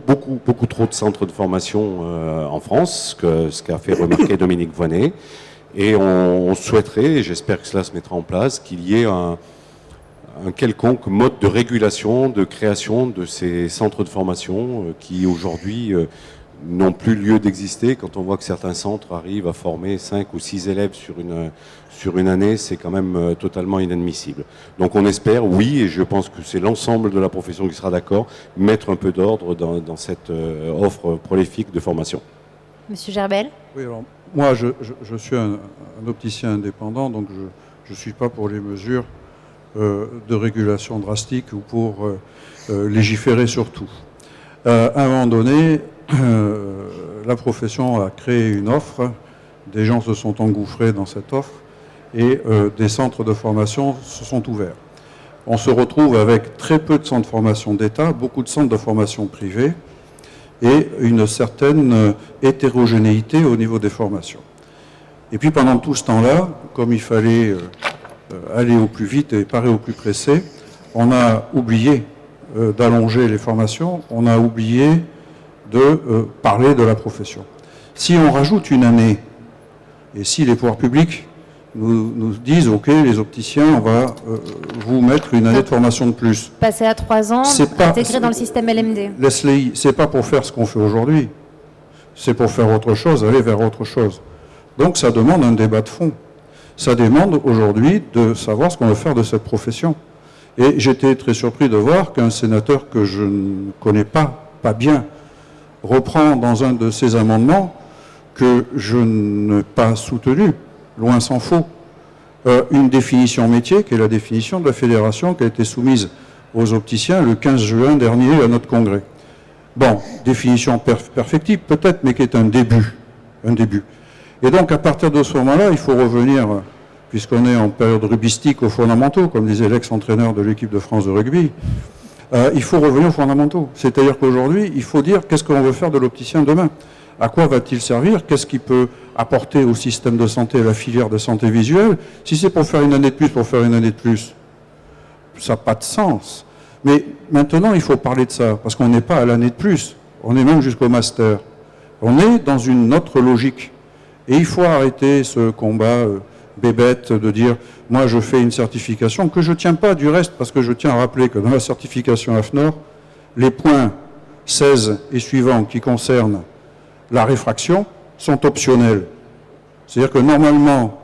[SPEAKER 6] trop de centres de formation en France, ce qu'a fait remarquer Dominique Voynet. Et on souhaiterait, et j'espère que cela se mettra en place, qu'il y ait un quelconque mode de régulation, de création de ces centres de formation qui aujourd'hui n'ont plus lieu d'exister. Quand on voit que certains centres arrivent à former 5 ou 6 élèves sur une année, c'est quand même totalement inadmissible. Donc on espère, oui, et je pense que c'est l'ensemble de la profession qui sera d'accord, mettre un peu d'ordre dans cette offre prolifique de formation.
[SPEAKER 1] Monsieur Gerbel.
[SPEAKER 5] Oui, alors moi je suis un opticien indépendant, donc je ne suis pas pour les mesures de régulation drastique ou pour légiférer sur tout. À un moment donné, la profession a créé une offre, des gens se sont engouffrés dans cette offre et des centres de formation se sont ouverts. On se retrouve avec très peu de centres de formation d'État, beaucoup de centres de formation privés et une certaine hétérogénéité au niveau des formations. Et puis pendant tout ce temps-là, comme il fallait aller au plus vite et parer au plus pressé, on a oublié d'allonger les formations, on a oublié de parler de la profession. Si on rajoute une année, et si les pouvoirs publics nous disent, OK, les opticiens, on va vous mettre une année de formation de plus.
[SPEAKER 1] Passer à 3 ans, intégré dans le système LMD.
[SPEAKER 5] Leslie, c'est pas pour faire ce qu'on fait aujourd'hui, c'est pour faire autre chose, aller vers autre chose. Donc ça demande un débat de fond. Ça demande aujourd'hui de savoir ce qu'on veut faire de cette profession. Et j'étais très surpris de voir qu'un sénateur que je ne connais pas bien, reprend dans un de ses amendements que je n'ai pas soutenu, loin s'en faut, une définition métier qui est la définition de la fédération qui a été soumise aux opticiens le 15 juin dernier à notre congrès. Bon, définition perfectible peut-être, mais qui est un début. Et donc à partir de ce moment-là, il faut revenir, puisqu'on est en période rugbyistique, aux fondamentaux, comme disait l'ex-entraîneur de l'équipe de France de rugby. Il faut revenir aux fondamentaux. C'est-à-dire qu'aujourd'hui, il faut dire qu'est-ce qu'on veut faire de l'opticien demain. À quoi va-t-il servir? Qu'est-ce qu'il peut apporter au système de santé, à la filière de santé visuelle? Si c'est pour faire une année de plus, ça n'a pas de sens. Mais maintenant, il faut parler de ça, parce qu'on n'est pas à l'année de plus. On est même jusqu'au master. On est dans une autre logique. Et il faut arrêter ce combat bébête de dire « moi je fais une certification » que je ne tiens pas du reste, parce que je tiens à rappeler que dans la certification AFNOR, les points 16 et suivants qui concernent la réfraction sont optionnels. C'est-à-dire que normalement,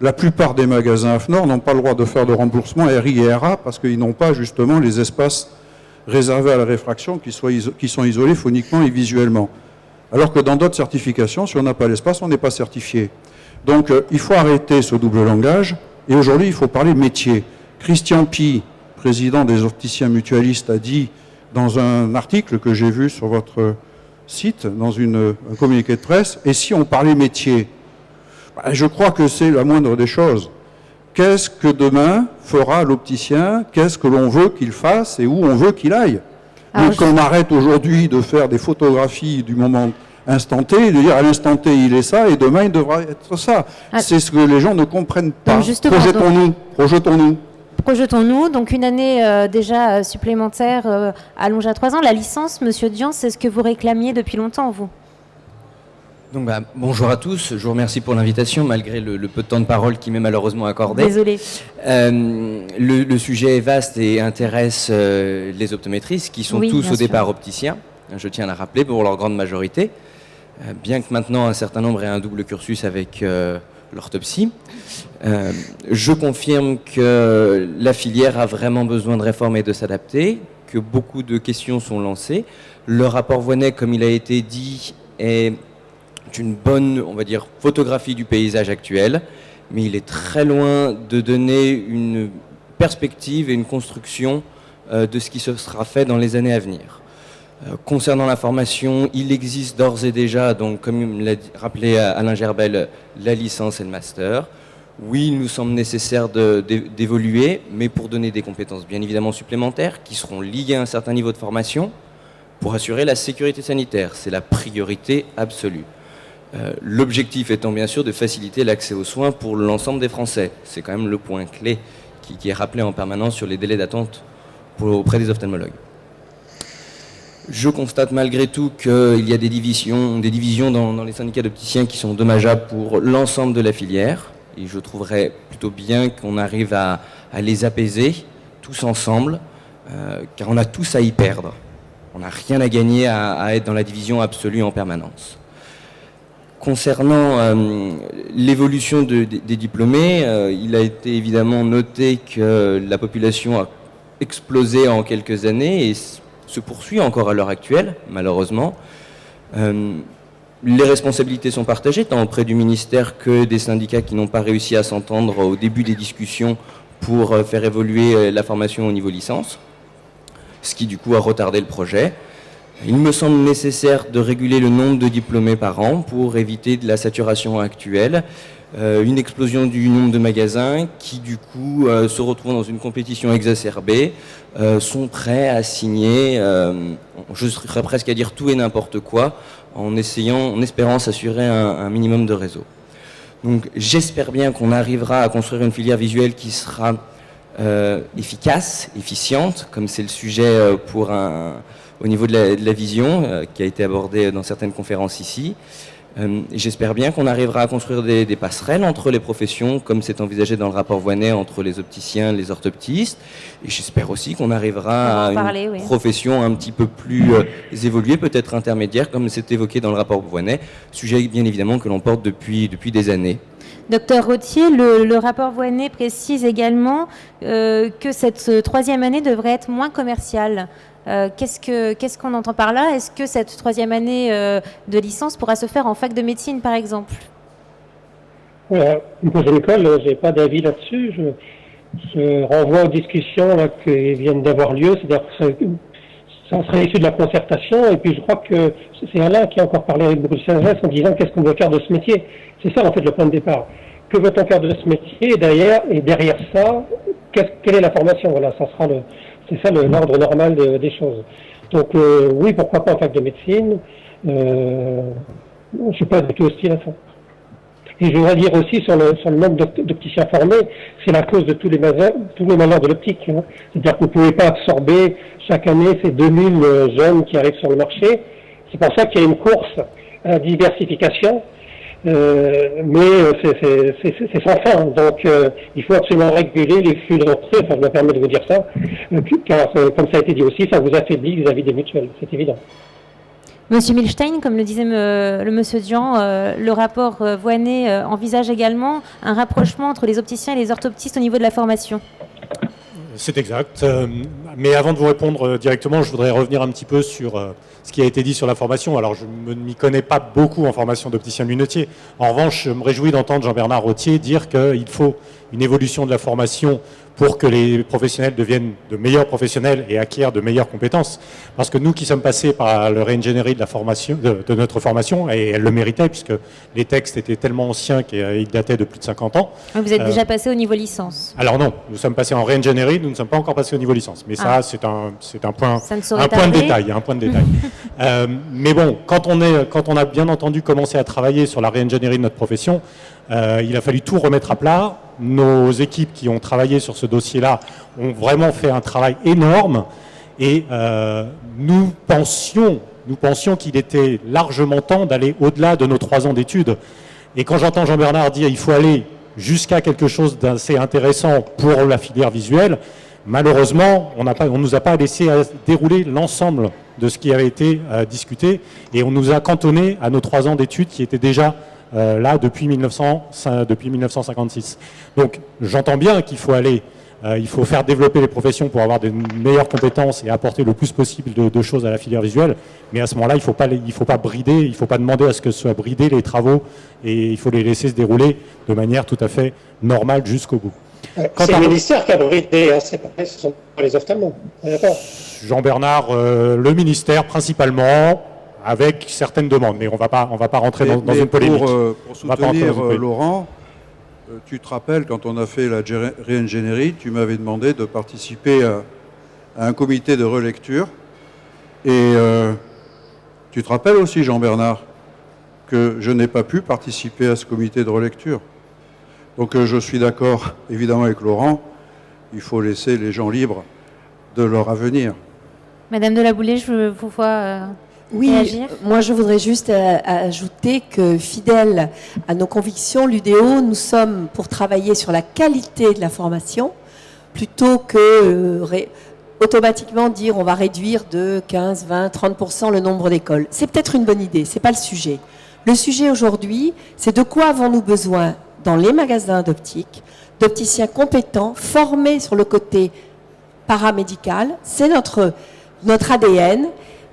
[SPEAKER 5] la plupart des magasins AFNOR n'ont pas le droit de faire de remboursement RI et RA parce qu'ils n'ont pas justement les espaces réservés à la réfraction qui sont isolés phoniquement et visuellement. Alors que dans d'autres certifications, si on n'a pas l'espace, on n'est pas certifié. Donc il faut arrêter ce double langage et aujourd'hui il faut parler métier. Christian Pi, président des opticiens mutualistes, a dit dans un article que j'ai vu sur votre site, dans un communiqué de presse, et si on parlait métier? Je crois que c'est la moindre des choses. Qu'est-ce que demain fera l'opticien? Qu'est-ce que l'on veut qu'il fasse et où on veut qu'il aille? Donc on arrête aujourd'hui de faire des photographies du moment instant T, et de dire à l'instant T il est ça et demain il devra être ça. C'est ce que les gens ne comprennent pas.
[SPEAKER 1] Projetons-nous, donc une année déjà supplémentaire allongée à 3 ans. La licence, Monsieur Dian, c'est ce que vous réclamiez depuis longtemps, vous?
[SPEAKER 7] Donc, bonjour à tous, je vous remercie pour l'invitation, malgré le peu de temps de parole qui m'est malheureusement accordé.
[SPEAKER 1] Désolé.
[SPEAKER 7] Le sujet est vaste et intéresse les optométristes, qui sont tous au départ opticiens, je tiens à le rappeler, pour leur grande majorité, bien que maintenant un certain nombre aient un double cursus avec l'orthopsie. Je confirme que la filière a vraiment besoin de réformer et de s'adapter, que beaucoup de questions sont lancées. Le rapport Voynet, comme il a été dit, est une bonne, on va dire, photographie du paysage actuel, mais il est très loin de donner une perspective et une construction de ce qui se sera fait dans les années à venir. Concernant la formation, il existe d'ores et déjà, donc, comme l'a rappelé Alain Gerbel, la licence et le master. Oui, il nous semble nécessaire d'évoluer, mais pour donner des compétences bien évidemment supplémentaires qui seront liées à un certain niveau de formation pour assurer la sécurité sanitaire. C'est la priorité absolue. L'objectif étant bien sûr de faciliter l'accès aux soins pour l'ensemble des Français. C'est quand même le point clé qui est rappelé en permanence sur les délais d'attente auprès des ophtalmologues. Je constate malgré tout qu'il y a des divisions dans les syndicats d'opticiens qui sont dommageables pour l'ensemble de la filière. Et je trouverais plutôt bien qu'on arrive à les apaiser tous ensemble, car on a tous à y perdre. On n'a rien à gagner à être dans la division absolue en permanence. Concernant l'évolution des diplômés, il a été évidemment noté que la population a explosé en quelques années et se poursuit encore à l'heure actuelle, malheureusement. Les responsabilités sont partagées, tant auprès du ministère que des syndicats qui n'ont pas réussi à s'entendre au début des discussions pour faire évoluer la formation au niveau licence, ce qui du coup a retardé le projet. Il me semble nécessaire de réguler le nombre de diplômés par an pour éviter de la saturation actuelle, une explosion du nombre de magasins qui du coup se retrouvent dans une compétition exacerbée, sont prêts à signer, je serais presque à dire tout et n'importe quoi, en espérant s'assurer un minimum de réseau. Donc j'espère bien qu'on arrivera à construire une filière visuelle qui sera efficace, efficiente, comme c'est le sujet au niveau de la vision qui a été abordé dans certaines conférences ici. J'espère bien qu'on arrivera à construire des passerelles entre les professions, comme c'est envisagé dans le rapport Voynet, entre les opticiens, les orthoptistes. Et j'espère aussi qu'on arrivera à une profession un petit peu plus évoluée, peut-être intermédiaire, comme c'est évoqué dans le rapport Voynet, sujet bien évidemment que l'on porte depuis des années.
[SPEAKER 1] Docteur Rottier, le rapport Voynet précise également que cette troisième année devrait être moins commerciale. Qu'est-ce qu'on entend par là? Est-ce que cette troisième année de licence pourra se faire en fac de médecine, par exemple?
[SPEAKER 4] Voilà, pour l'école, je n'ai pas d'avis là-dessus. Je renvoie aux discussions là, qui viennent d'avoir lieu, c'est-à-dire que ça serait issu de la concertation, et puis je crois que c'est Alain qui a encore parlé avec Bruce Saint-Gest en disant qu'est-ce qu'on veut faire de ce métier. C'est ça en fait le point de départ. Que veut-on faire de ce métier, et derrière ça, quelle est la formation? Voilà, c'est ça l'ordre normal des choses. Donc oui, pourquoi pas en fac de médecine. Je ne suis pas du tout hostile à ça. Et je voudrais dire aussi sur le nombre d'opticiens formés, c'est la cause de tous les malheurs de l'optique. Hein. C'est-à-dire que vous ne pouvez pas absorber chaque année ces 2000 jeunes qui arrivent sur le marché. C'est pour ça qu'il y a une course à la diversification. Mais c'est sans fin. Donc il faut absolument réguler les flux de rentrée. Enfin, je me permets de vous dire ça, car comme ça a été dit aussi, ça vous affaiblit vis-à-vis des mutuelles. C'est évident.
[SPEAKER 1] Monsieur Milstein, comme le disait le monsieur Dian, le rapport Voynet envisage également un rapprochement entre les opticiens et les orthoptistes au niveau de la formation.
[SPEAKER 3] C'est exact. Mais avant de vous répondre directement, je voudrais revenir un petit peu sur ce qui a été dit sur la formation. Alors, je ne m'y connais pas beaucoup en formation d'opticien-lunetier. En revanche, je me réjouis d'entendre Jean-Bernard Rottier dire qu'il faut une évolution de la formation pour que les professionnels deviennent de meilleurs professionnels et acquièrent de meilleures compétences. Parce que nous qui sommes passés par le réingénierie de la formation, de notre formation, et elle le méritait puisque les textes étaient tellement anciens qu'ils dataient de plus de 50 ans.
[SPEAKER 1] Vous êtes déjà passé au niveau licence?
[SPEAKER 3] Alors non, nous sommes passés en réingénierie, nous ne sommes pas encore passés au niveau licence. Mais ça, c'est un point de détail. Un point de détail. Mais bon, quand on a bien entendu commencé à travailler sur la réingénierie de notre profession, il a fallu tout remettre à plat. Nos équipes qui ont travaillé sur ce dossier-là ont vraiment fait un travail énorme et nous pensions qu'il était largement temps d'aller au-delà de nos 3 ans d'études. Et quand j'entends Jean-Bernard dire qu'il faut aller jusqu'à quelque chose d'assez intéressant pour la filière visuelle, malheureusement, on ne nous a pas laissé dérouler l'ensemble de ce qui avait été discuté et on nous a cantonné à nos 3 ans d'études qui étaient déjà là depuis 1956. Donc j'entends bien qu'il faut aller, il faut faire développer les professions pour avoir de meilleures compétences et apporter le plus possible de choses à la filière visuelle, mais à ce moment-là, il faut pas brider, il ne faut pas demander à ce que soient bridés les travaux et il faut les laisser se dérouler de manière tout à fait normale jusqu'au bout.
[SPEAKER 4] C'est le ministère qui a bridé, hein, ce sont pas les ophtalmos.
[SPEAKER 3] Jean-Bernard, le ministère principalement, avec certaines demandes, mais on va pas rentrer dans une polémique.
[SPEAKER 5] Pour soutenir Laurent, tu te rappelles, quand on a fait la réingénierie, tu m'avais demandé de participer à un comité de relecture. Et tu te rappelles aussi, Jean-Bernard, que je n'ai pas pu participer à ce comité de relecture. Donc je suis d'accord, évidemment, avec Laurent, il faut laisser les gens libres de leur avenir.
[SPEAKER 1] Madame de la Boulay, je vous vois...
[SPEAKER 2] Oui, moi je voudrais juste ajouter que fidèle à nos convictions, l'UDO, nous sommes pour travailler sur la qualité de la formation plutôt que automatiquement dire on va réduire de 15, 20, 30% le nombre d'écoles. C'est peut-être une bonne idée, c'est pas le sujet. Le sujet aujourd'hui, c'est de quoi avons-nous besoin dans les magasins d'optique, d'opticiens compétents, formés sur le côté paramédical, c'est notre ADN,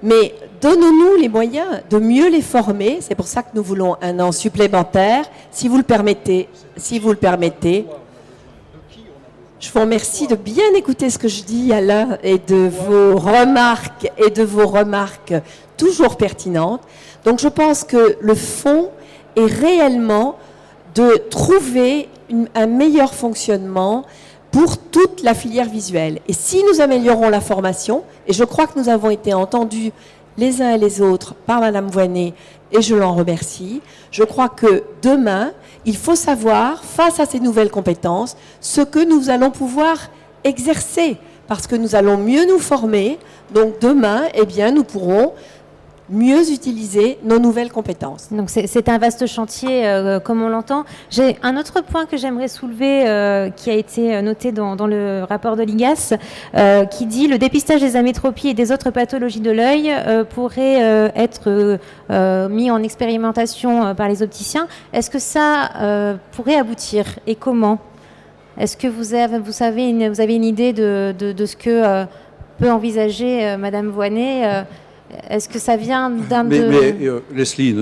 [SPEAKER 2] mais donnons-nous les moyens de mieux les former. C'est pour ça que nous voulons 1 an supplémentaire. Si vous le permettez, je vous remercie de bien écouter ce que je dis, Alain, et de vos remarques toujours pertinentes. Donc je pense que le fond est réellement de trouver un meilleur fonctionnement pour toute la filière visuelle. Et si nous améliorons la formation, et je crois que nous avons été entendus les uns et les autres par Madame Voynet et je l'en remercie. Je crois que demain, il faut savoir, face à ces nouvelles compétences, ce que nous allons pouvoir exercer, parce que nous allons mieux nous former. Donc demain, eh bien, nous pourrons mieux utiliser nos nouvelles compétences.
[SPEAKER 1] Donc c'est un vaste chantier, comme on l'entend. J'ai un autre point que j'aimerais soulever, qui a été noté dans le rapport de l'IGAS, qui dit « Le dépistage des amétropies et des autres pathologies de l'œil pourrait être mis en expérimentation par les opticiens ». Est-ce que ça pourrait aboutir et comment ? Est-ce que vous avez une idée de ce que peut envisager Madame Voynet est-ce que ça vient d'un de...
[SPEAKER 5] Mais Leslie,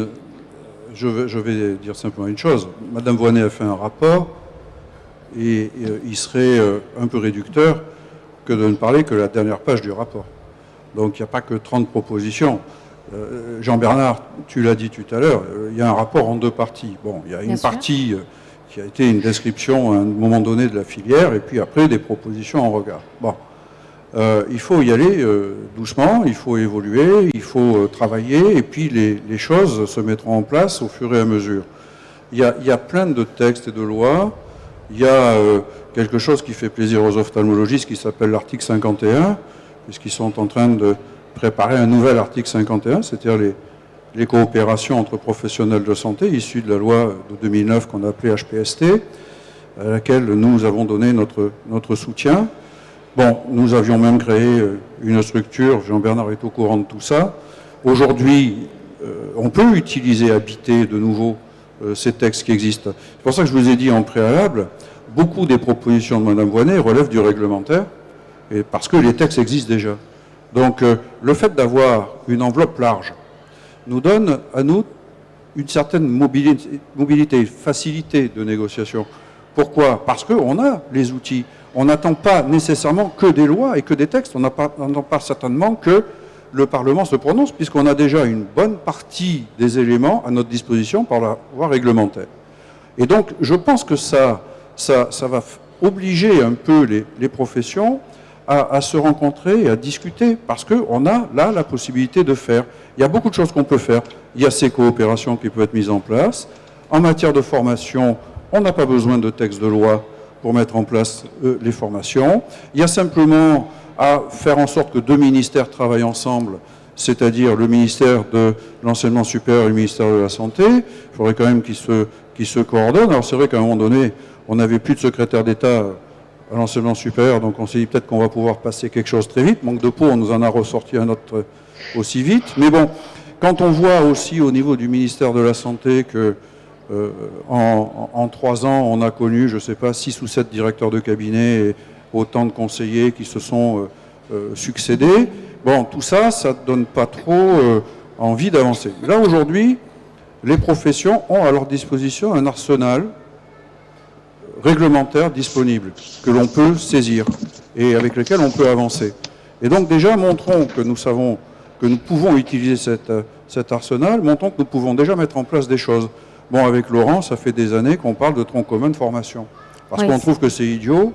[SPEAKER 5] je vais dire simplement une chose. Madame Voynet a fait un rapport et il serait un peu réducteur que de ne parler que la dernière page du rapport. Donc il n'y a pas que 30 propositions. Jean-Bernard, tu l'as dit tout à l'heure, il y a un rapport en deux parties. Bon, il y a une partie qui a été une description à un moment donné de la filière et puis après des propositions en regard. Bon. Il faut y aller doucement, il faut évoluer, il faut travailler, et puis les choses se mettront en place au fur et à mesure. Il y a plein de textes et de lois. Il y a quelque chose qui fait plaisir aux ophtalmologistes qui s'appelle l'article 51, puisqu'ils sont en train de préparer un nouvel article 51, c'est-à-dire les coopérations entre professionnels de santé, issues de la loi de 2009 qu'on a appelée HPST, à laquelle nous avons donné notre soutien. Bon, nous avions même créé une structure, Jean-Bernard est au courant de tout ça. Aujourd'hui, on peut utiliser, habiter de nouveau ces textes qui existent. C'est pour ça que je vous ai dit en préalable, beaucoup des propositions de Mme Voynet relèvent du réglementaire, et parce que les textes existent déjà. Donc, le fait d'avoir une enveloppe large nous donne à nous une certaine mobilité, facilité de négociation. Pourquoi ? Parce qu'on a les outils. On n'attend pas nécessairement que des lois et que des textes. On n'attend pas certainement que le Parlement se prononce, puisqu'on a déjà une bonne partie des éléments à notre disposition par la voie réglementaire. Et donc, je pense que ça va obliger un peu les professions à se rencontrer et à discuter, parce qu'on a là la possibilité de faire. Il y a beaucoup de choses qu'on peut faire. Il y a ces coopérations qui peuvent être mises en place. En matière de formation, on n'a pas besoin de textes de loi pour mettre en place les formations. Il y a simplement à faire en sorte que deux ministères travaillent ensemble, c'est-à-dire le ministère de l'Enseignement supérieur et le ministère de la Santé. Il faudrait quand même qu'ils se coordonnent. Alors c'est vrai qu'à un moment donné, on n'avait plus de secrétaire d'État à l'Enseignement supérieur, donc on s'est dit peut-être qu'on va pouvoir passer quelque chose très vite. Manque de peau, on nous en a ressorti un autre aussi vite. Mais bon, quand on voit aussi au niveau du ministère de la Santé que en 3 ans, on a connu, je ne sais pas, 6 ou 7 directeurs de cabinet et autant de conseillers qui se sont succédés. Bon, tout ça, ça ne donne pas trop envie d'avancer. Là, aujourd'hui, les professions ont à leur disposition un arsenal réglementaire disponible, que l'on peut saisir et avec lequel on peut avancer. Et donc, déjà, montrons que nous savons que nous pouvons utiliser cet arsenal, montrons que nous pouvons déjà mettre en place des choses. Bon, avec Laurent, ça fait des années qu'on parle de tronc commun de formation. Parce qu'on trouve que c'est idiot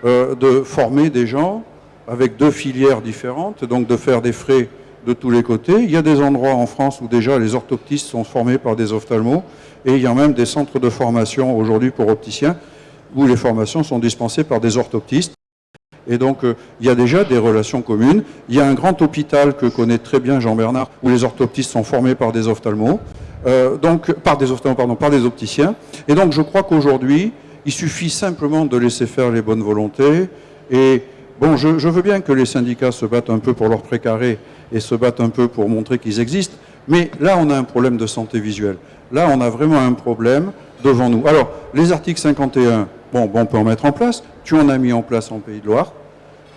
[SPEAKER 5] de former des gens avec 2 filières différentes, donc de faire des frais de tous les côtés. Il y a des endroits en France où déjà les orthoptistes sont formés par des ophtalmos, et il y a même des centres de formation aujourd'hui pour opticiens, où les formations sont dispensées par des orthoptistes. Et donc, il y a déjà des relations communes. Il y a un grand hôpital que connaît très bien Jean-Bernard, où les orthoptistes sont formés par des ophtalmos. Par des opticiens. Et donc, je crois qu'aujourd'hui, il suffit simplement de laisser faire les bonnes volontés. Et bon, je veux bien que les syndicats se battent un peu pour leur précaré et se battent un peu pour montrer qu'ils existent. Mais là, on a un problème de santé visuelle. Là, on a vraiment un problème devant nous. Alors, les articles 51, bon, on peut en mettre en place. Tu en as mis en place en Pays de Loire.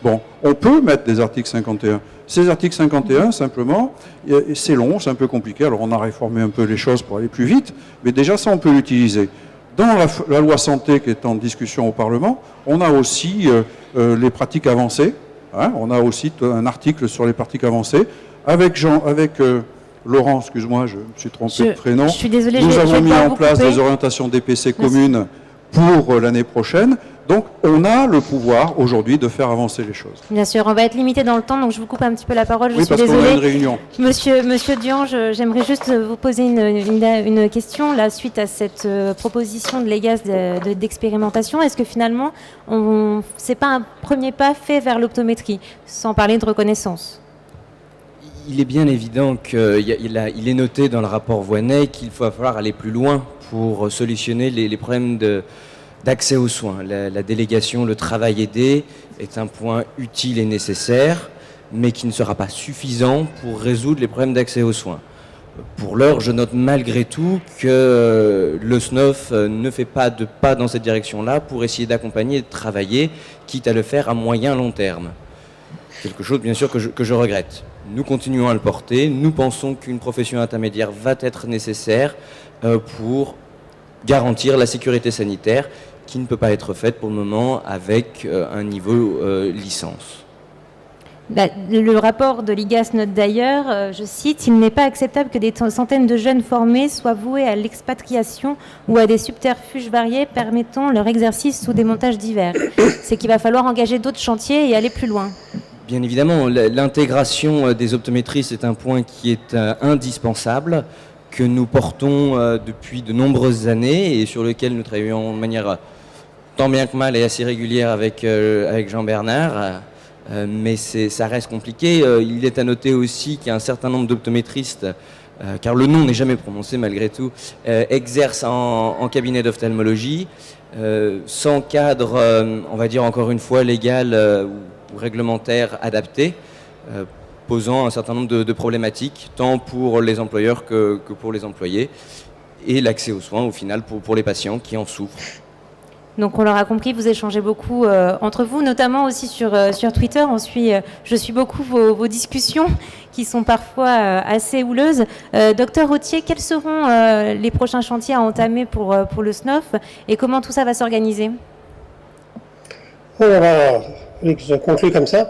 [SPEAKER 5] Bon, on peut mettre des articles 51. Ces articles 51, simplement, c'est long, c'est un peu compliqué. Alors, on a réformé un peu les choses pour aller plus vite, mais déjà, ça, on peut l'utiliser. Dans la loi santé qui est en discussion au Parlement, on a aussi les pratiques avancées. Hein, on a aussi un article sur les pratiques avancées. Avec Laurent, excuse-moi, je me suis trompé de prénom.
[SPEAKER 1] Je suis désolée,
[SPEAKER 5] nous avons mis en place des orientations DPC communes pour l'année prochaine. Donc, on a le pouvoir aujourd'hui de faire avancer les choses.
[SPEAKER 1] Bien sûr, on va être limité dans le temps, donc je vous coupe un petit peu la parole. Je suis
[SPEAKER 5] parce
[SPEAKER 1] désolée.
[SPEAKER 5] qu'on a une réunion.
[SPEAKER 1] Monsieur Duange, j'aimerais juste vous poser une question là, suite à cette proposition de l'EGAS d'expérimentation. Est-ce que finalement, c'est pas un premier pas fait vers l'optométrie, sans parler de reconnaissance?
[SPEAKER 7] Il est bien évident qu'il est noté dans le rapport Voynet qu'il va falloir aller plus loin pour solutionner les problèmes d'accès aux soins. La délégation, le travail aidé est un point utile et nécessaire, mais qui ne sera pas suffisant pour résoudre les problèmes d'accès aux soins. Pour l'heure, je note malgré tout que le SNOF ne fait pas de pas dans cette direction-là pour essayer d'accompagner et de travailler, quitte à le faire à moyen long terme. Quelque chose, bien sûr, que je regrette. Nous continuons à le porter. Nous pensons qu'une profession intermédiaire va être nécessaire pour garantir la sécurité sanitaire qui ne peut pas être faite pour le moment avec un niveau licence.
[SPEAKER 1] Le rapport de l'IGAS note d'ailleurs, je cite, « Il n'est pas acceptable que des centaines de jeunes formés soient voués à l'expatriation ou à des subterfuges variés permettant leur exercice sous des montages divers. » C'est qu'il va falloir engager d'autres chantiers et aller plus loin.
[SPEAKER 7] Bien évidemment, l'intégration des optométristes est un point qui est indispensable, que nous portons depuis de nombreuses années et sur lequel nous travaillons de manière tant bien que mal et assez régulière avec Jean-Bernard. Mais ça reste compliqué. Il est à noter aussi qu'il y a un certain nombre d'optométristes, car le nom n'est jamais prononcé malgré tout, exercent en cabinet d'ophtalmologie, sans cadre, on va dire encore une fois, légal ou réglementaire adapté, posant un certain nombre de problématiques, tant pour les employeurs que pour les employés, et l'accès aux soins, au final, pour les patients qui en souffrent.
[SPEAKER 1] Donc on l'aura compris, vous échangez beaucoup entre vous, notamment aussi sur Twitter. Je suis beaucoup vos discussions qui sont parfois assez houleuses. Docteur Rottier, quels seront les prochains chantiers à entamer pour le SNOF et comment tout ça va s'organiser?
[SPEAKER 4] Je conclue comme ça.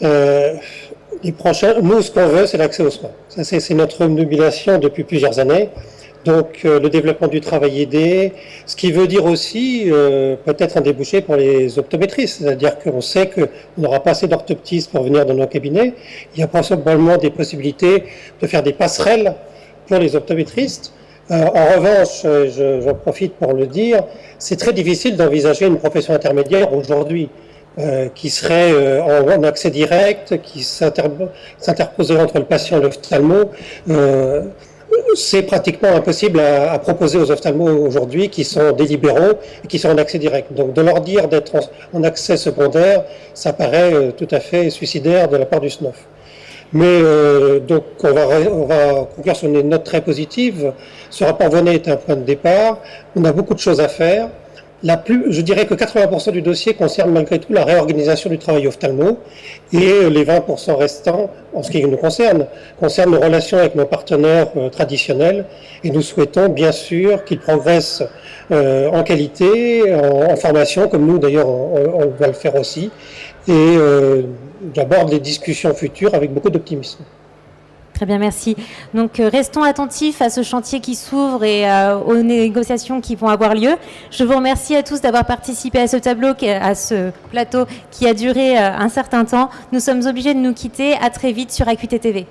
[SPEAKER 4] Les prochains, nous, ce qu'on veut, c'est l'accès aux soins. Ça, c'est notre obnubilation depuis plusieurs années. Donc, le développement du travail aidé, ce qui veut dire aussi peut-être un débouché pour les optométristes. C'est-à-dire qu'on sait qu'on n'aura pas assez d'orthoptistes pour venir dans nos cabinets. Il y a probablement des possibilités de faire des passerelles pour les optométristes. En revanche, j'en profite pour le dire, c'est très difficile d'envisager une profession intermédiaire aujourd'hui qui serait en accès direct, qui s'interposerait entre le patient et l'ophtalmo. C'est pratiquement impossible à proposer aux ophtalmos aujourd'hui qui sont des libéraux et qui sont en accès direct. Donc de leur dire d'être en accès secondaire, ça paraît tout à fait suicidaire de la part du SNOF. Mais donc on va conclure sur une note très positive. Ce rapport Voynet est un point de départ. On a beaucoup de choses à faire. Je dirais que 80% du dossier concerne malgré tout la réorganisation du travail ophtalmo et les 20% restants, en ce qui nous concerne nos relations avec nos partenaires traditionnels et nous souhaitons bien sûr qu'ils progressent en qualité, en formation, comme nous d'ailleurs on va le faire aussi, et j'aborde les discussions futures avec beaucoup d'optimisme.
[SPEAKER 1] Très bien, merci. Donc, restons attentifs à ce chantier qui s'ouvre et aux négociations qui vont avoir lieu. Je vous remercie à tous d'avoir participé à ce plateau qui a duré un certain temps. Nous sommes obligés de nous quitter. À très vite sur Acuité TV.